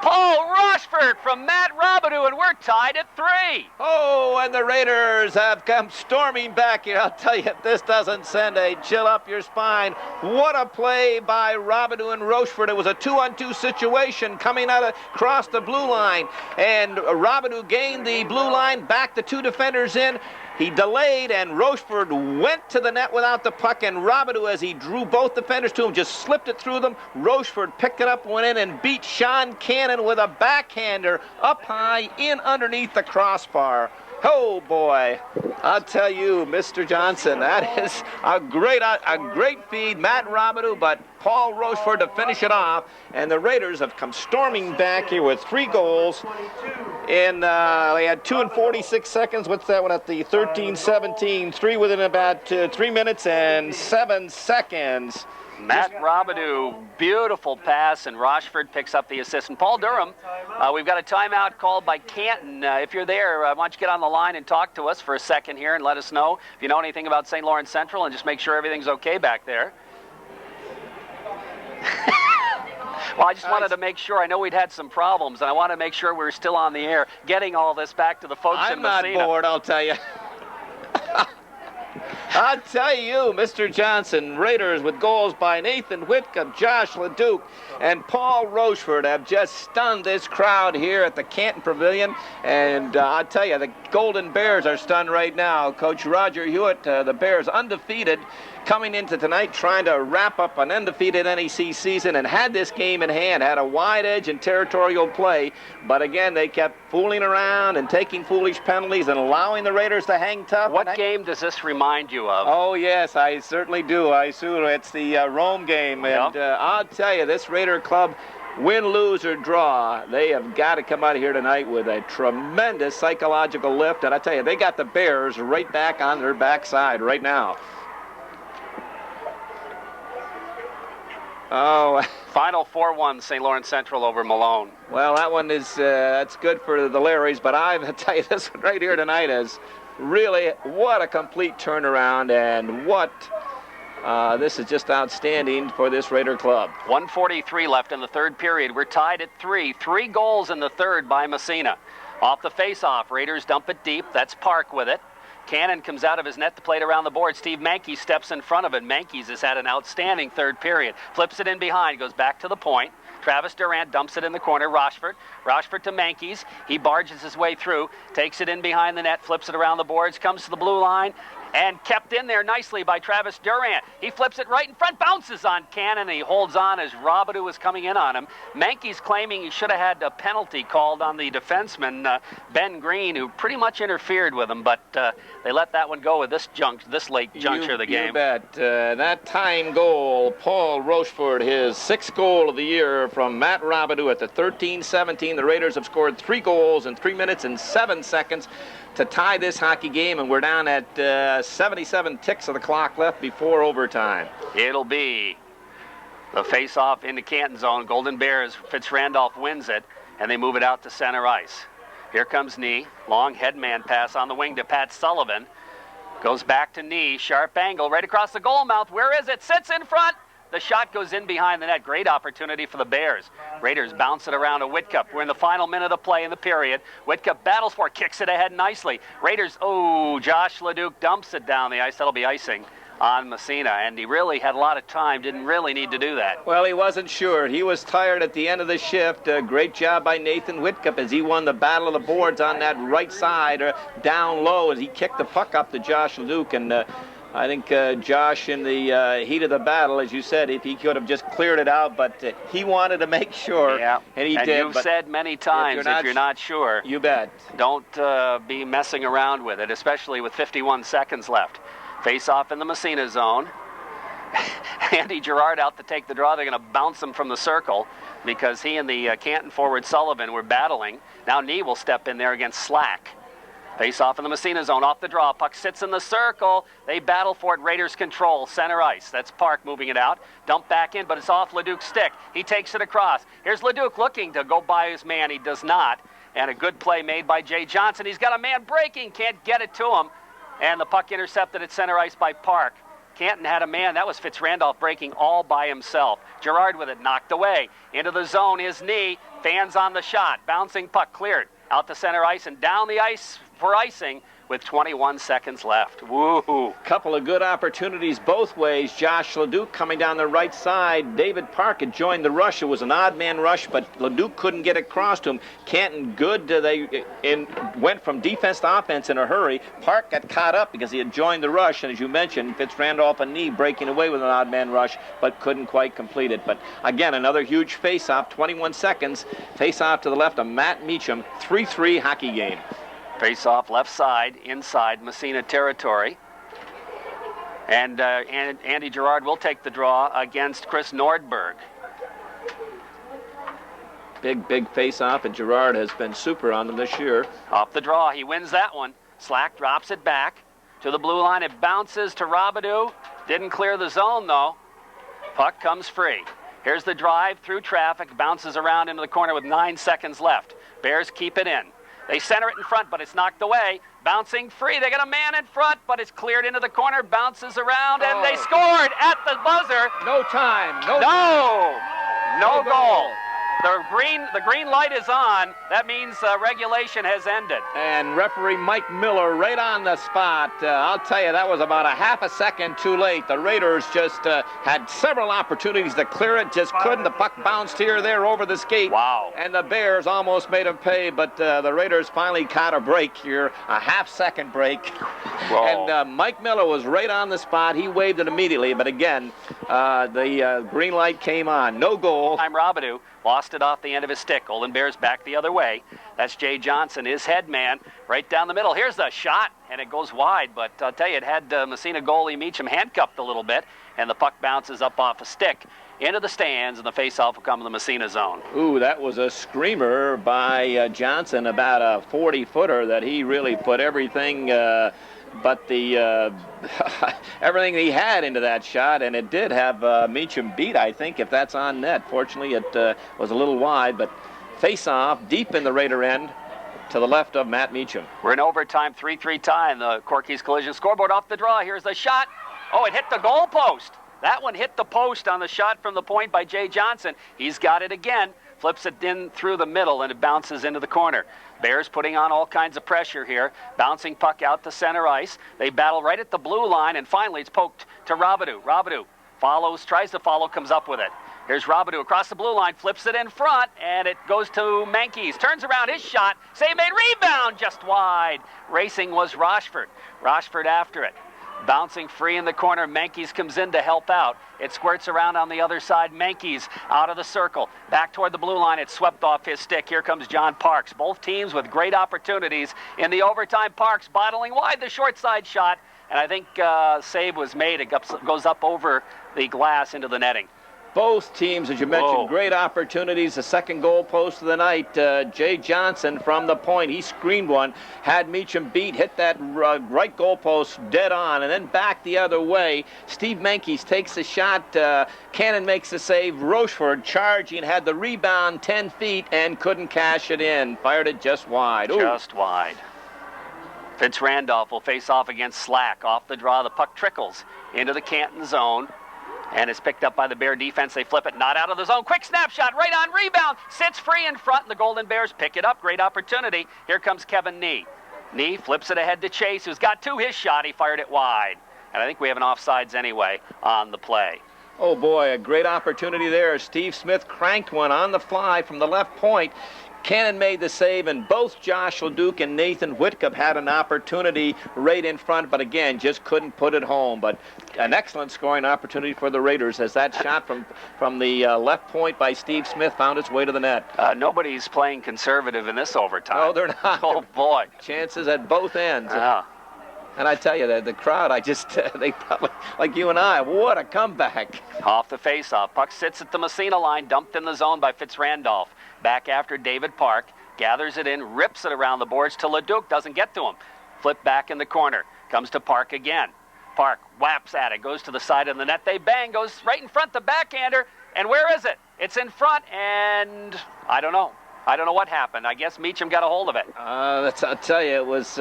Paul Rochford from Matt Robidoux, and we're tied at 3. Oh, and the Raiders have come storming back here. I'll tell you, this doesn't send a chill up your spine. What a play by Robidoux and Rochford. It was a 2-on-2 situation coming out across the blue line, and Robidoux gained the blue line, back the 2 defenders in. He delayed, and Rochford went to the net without the puck, and Robidoux, as he drew both defenders to him, just slipped it through them. Rochford picked it up, went in, and beat Sean Cannon with a backhander up high in underneath the crossbar. Oh, boy. I'll tell you, Mr. Johnson, that is a great feed. Matt Robidoux, but Paul Rochford to finish it off. And the Raiders have come storming back here with 3 goals. And they had 2 and 46 seconds. What's that one at the 13-17? 3 within about 3 minutes and 7 seconds. Matt Robidoux, beautiful pass, and Rochford picks up the assist. And Paul Durham, we've got a timeout called by Canton. If you're there, why don't you get on the line and talk to us for a second here and let us know if you know anything about St. Lawrence Central, and just make sure everything's okay back there. Well, I just wanted to make sure. I know we'd had some problems, and I want to make sure we're still on the air, getting all this back to the folks in Massena. I'm not bored, I'll tell you. I'll tell you, Mr. Johnson, Raiders with goals by Nathan Whitcomb, Josh LeDuc, and Paul Rochford have just stunned this crowd here at the Canton Pavilion. And I'll tell you, the Golden Bears are stunned right now. Coach Roger Hewitt, the Bears undefeated, coming into tonight trying to wrap up an undefeated NEC season, and had this game in hand, had a wide edge and territorial play. But again, they kept fooling around and taking foolish penalties and allowing the Raiders to hang tough. What game does this remind you of? Oh, yes, I certainly do. It's the Rome game. And I'll tell you, this Raider club, win, lose, or draw, they have got to come out of here tonight with a tremendous psychological lift. And I tell you, they got the Bears right back on their backside right now. Oh, final 4-1 St. Lawrence Central over Malone. Well, that one is that's good for the Larrys, but I tell you, this one right here tonight is really what a complete turnaround, and what this is just outstanding for this Raider club. 1:43 left in the third period. We're tied at 3. 3 goals in the third by Massena. Off the face-off, Raiders dump it deep. That's Park with it. Cannon comes out of his net to play it around the board. Steve Mankey steps in front of it. Mankey's has had an outstanding third period. Flips it in behind, goes back to the point. Travis Durant dumps it in the corner. Rochford to Mankey's. He barges his way through, takes it in behind the net, flips it around the boards, comes to the blue line. and kept in there nicely by Travis Durant. He flips it right in front, bounces on Cannon, and he holds on as Robidoux was coming in on him. Mankey's claiming he should have had a penalty called on the defenseman, Ben Green, who pretty much interfered with him, but they let that one go with this late juncture of the game. You bet. That tying goal, Paul Rochefort, his 6th goal of the year from Matt Robidoux at the 13-17. The Raiders have scored 3 goals in 3 minutes and 7 seconds to tie this hockey game, and we're down at 77 ticks of the clock left before overtime. It'll be the face-off in the Canton zone. Golden Bears, Fitz-Randolph wins it, and they move it out to center ice. Here comes Nee. Long headman pass on the wing to Pat Sullivan. Goes back to Nee. Sharp angle right across the goal mouth. Where is it? Sits in front. The shot goes in behind the net. Great opportunity for the Bears. Raiders bounce it around to Whitcup. We're in the final minute of play in the period. Whitcup battles for it, kicks it ahead nicely. Raiders, Josh LeDuc dumps it down the ice. That'll be icing on Massena, and he really had a lot of time, didn't really need to do that. Well, he wasn't sure. He was tired at the end of the shift. Great job by Nathan Whitcup as he won the battle of the boards on that right side, down low, as he kicked the puck up to Josh LeDuc, and I think Josh, in the heat of the battle, as you said, if he could have just cleared it out, but he wanted to make sure, yeah. And he and did. You've said many times, if you're not sure, you bet. Don't be messing around with it, especially with 51 seconds left. Face-off in the Massena zone. Andy Girard out to take the draw. They're going to bounce him from the circle because he and the Canton forward Sullivan were battling. Now Nee will step in there against Slack. Face off in the Massena zone, off the draw. Puck sits in the circle. They battle for it. Raiders control. Center ice. That's Park moving it out. Dump back in, but it's off LeDuc's stick. He takes it across. Here's LeDuc looking to go by his man. He does not. And a good play made by Jay Johnson. He's got a man breaking. Can't get it to him. And the puck intercepted at center ice by Park. Canton had a man. That was Fitz-Randolph breaking all by himself. Girard with it, knocked away. Into the zone, his knee. Fans on the shot. Bouncing puck cleared. Out to center ice and down the ice for icing with 21 seconds left. Woo-hoo. Couple of good opportunities both ways. Josh LeDuc coming down the right side. David Park had joined the rush. It was an odd man rush, but LeDuc couldn't get across to him. Canton good. They went from defense to offense in a hurry. Park got caught up because he had joined the rush, and as you mentioned, Fitz-Randolph and Nee breaking away with an odd man rush, but couldn't quite complete it. But again, another huge face-off, 21 seconds. Face-off to the left of Matt Meacham. 3-3 hockey game. Face-off left side, inside Massena territory. And Andy Girard will take the draw against Chris Nordberg. Big face-off, and Girard has been super on them this year. Off the draw, he wins that one. Slack drops it back to the blue line. It bounces to Robidoux. Didn't clear the zone, though. Puck comes free. Here's the drive through traffic, bounces around into the corner with 9 seconds left. Bears keep it in. They center it in front, but it's knocked away. Bouncing free. They got a man in front, but it's cleared into the corner, bounces around, and they scored at the buzzer. No time. No goal. The green light is on. That means regulation has ended. And referee Mike Miller right on the spot. I'll tell you, that was about a half a second too late. The Raiders just had several opportunities to clear it, just couldn't. The puck bounced here or there over the skate. Wow. And the Bears almost made them pay, but the Raiders finally caught a break here, a half-second break. Whoa. And Mike Miller was right on the spot. He waved it immediately, but again, the green light came on. No goal. I'm Robidoux. Lost it off the end of his stick. Golden Bears back the other way. That's Jay Johnson, his head man, right down the middle. Here's the shot, and it goes wide. But I'll tell you, it had Massena goalie Meacham handcuffed a little bit, and the puck bounces up off a stick into the stands, and the face-off will come in the Massena zone. Ooh, that was a screamer by Johnson, about a 40-footer that he really put everything but the everything he had into that shot, and it did have Meacham beat, I think, if that's on net. Fortunately, it was a little wide, but face-off deep in the Raider end to the left of Matt Meacham. We're in overtime, 3-3 tie in the Corky's Collision scoreboard. Off the draw, here's the shot. Oh, it hit the goal post. That one hit the post on the shot from the point by Jay Johnson. He's got it again, flips it in through the middle, and it bounces into the corner. Bears putting on all kinds of pressure here. Bouncing puck out to center ice. They battle right at the blue line, and finally it's poked to Robidoux. Robidoux follows, tries to follow, comes up with it. Here's Robidoux across the blue line, flips it in front, and it goes to Mankey's. Turns around his shot. Save made, rebound just wide. Racing was Rochefort. Rochefort after it. Bouncing free in the corner. Menkes comes in to help out. It squirts around on the other side. Menkes out of the circle. Back toward the blue line. It's swept off his stick. Here comes John Parks. Both teams with great opportunities in the overtime. Parks bottling wide the short side shot. And I think save was made. It goes up over the glass into the netting. Both teams, as you mentioned, great opportunities. The second goal post of the night, Jay Johnson from the point. He screened one, had Meacham beat, hit that right goal post dead on, and then back the other way. Steve Menkes takes the shot. Cannon makes the save. Rochefort charging, had the rebound 10 feet and couldn't cash it in. Fired it just wide. Ooh. Just wide. Fitz Randolph will face off against Slack. Off the draw, the puck trickles into the Canton zone. And it's picked up by the Bear defense. They flip it, not out of the zone. Quick snapshot, right on rebound. Sits free in front, and the Golden Bears pick it up. Great opportunity. Here comes Kevin Nee. Nee flips it ahead to Chase, who's got two. His shot, he fired it wide. And I think we have an offsides anyway on the play. Oh, boy, a great opportunity there. Steve Smith cranked one on the fly from the left point. Cannon made the save, and both Josh LeDuc and Nathan Whitcup had an opportunity right in front, but again, just couldn't put it home. But an excellent scoring opportunity for the Raiders as that shot from the left point by Steve Smith found its way to the net. Nobody's playing conservative in this overtime. Oh, they're not. Oh, boy. Chances at both ends. Yeah. And I tell you, the crowd, they probably, like you and I, what a comeback. Off the faceoff. Puck sits at the Massena line, dumped in the zone by Fitz Randolph. Back after David Park, gathers it in, rips it around the boards to LeDuc, doesn't get to him. Flip back in the corner, comes to Park again. Park whaps at it, goes to the side of the net, they bang, goes right in front, the backhander, and where is it? It's in front, and I don't know. I don't know what happened. I guess Meacham got a hold of it. I'll tell you, it was...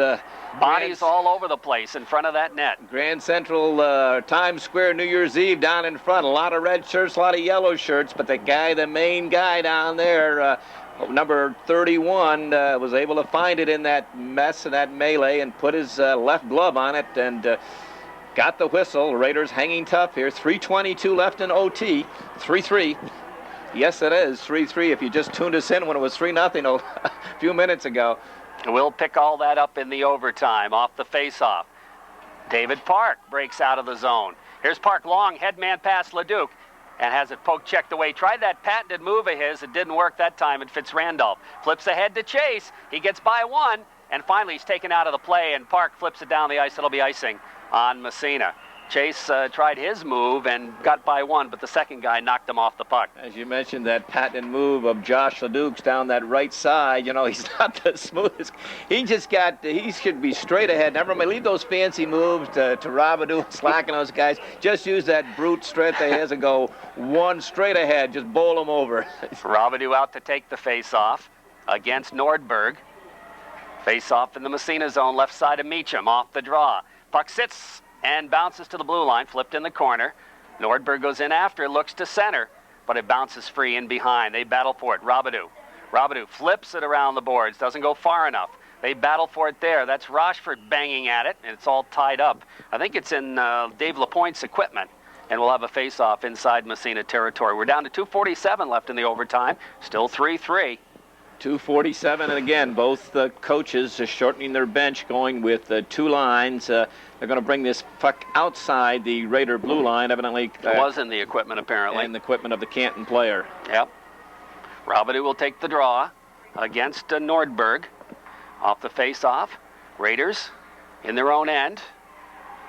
bodies all over the place in front of that net. Grand Central Times Square New Year's Eve down in front. A lot of red shirts, a lot of yellow shirts, but the main guy down there, number 31, was able to find it in that mess, in that melee, and put his left glove on it and got the whistle. Raiders hanging tough here. 3:22 left in OT. 3-3. Yes, it is 3-3 if you just tuned us in when it was 3-0 a few minutes ago. We'll pick all that up in the overtime off the faceoff. David Park breaks out of the zone. Here's Park long, headman pass LeDuc, and has it poke checked away. Tried that patented move of his. It didn't work that time, and Fitz Randolph flips ahead to Chase. He gets by one, and finally he's taken out of the play, and Park flips it down the ice. It'll be icing on Massena. Chase tried his move and got by one, but the second guy knocked him off the puck. As you mentioned, that patented move of Josh LeDuc's down that right side. You know, he's not the smoothest. He should be straight ahead. Never mind, leave those fancy moves to Robidoux and Slack and those guys. Just use that brute strength he has and go one straight ahead. Just bowl him over. Robidoux out to take the face-off against Nordberg. Face-off in the Massena zone, left side of Meacham, off the draw. Puck sits and bounces to the blue line, flipped in the corner. Nordberg goes in after, looks to center, but it bounces free in behind. They battle for it. Robidoux flips it around the boards, doesn't go far enough. They battle for it there. That's Rochefort banging at it, and it's all tied up. I think it's in Dave LaPointe's equipment, and we'll have a face-off inside Massena territory. We're down to 2:47 left in the overtime, still 3-3. 2:47, and again, both coaches are shortening their bench, going with two lines. They're going to bring this puck outside the Raider blue line, evidently. It was in the equipment, apparently. In the equipment of the Canton player. Yep. Robidoux will take the draw against Nordberg. Off the face-off. Raiders in their own end.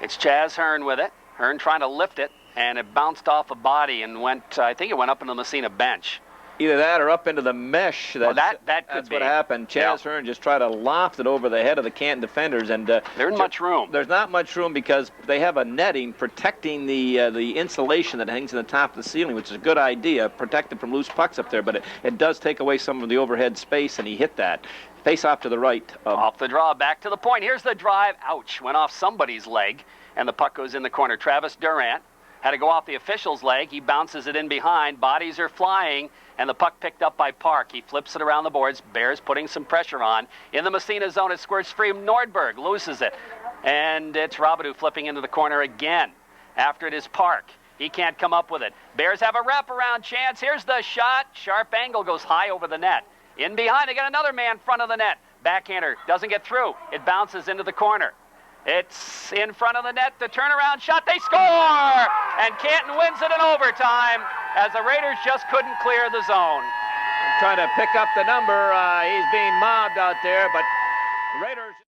It's Chaz Hearn with it. Hearn trying to lift it, and it bounced off a body and went, I think it went up into the Massena bench. Either that or up into the mesh. That could that's be what happened. Chaz Hearn just tried to loft it over the head of the Canton defenders, and there isn't much room. There's not much room because they have a netting protecting the insulation that hangs in the top of the ceiling, which is a good idea, protected from loose pucks up there. But it does take away some of the overhead space, and he hit that. Face off to the right. Off the draw, back to the point. Here's the drive. Ouch! Went off somebody's leg, and the puck goes in the corner. Travis Durant had to go off the official's leg. He bounces it in behind. Bodies are flying. And the puck picked up by Park. He flips it around the boards. Bears putting some pressure on. In the Massena zone, it squirts free. Nordberg loses it. And it's Robidoux flipping into the corner again. After it is Park. He can't come up with it. Bears have a wraparound chance. Here's the shot. Sharp angle goes high over the net. In behind, they got another man in front of the net. Backhander doesn't get through. It bounces into the corner. It's in front of the net, the turnaround shot, they score! And Canton wins it in overtime as the Raiders just couldn't clear the zone. Trying to pick up the number. He's being mobbed out there, but the Raiders...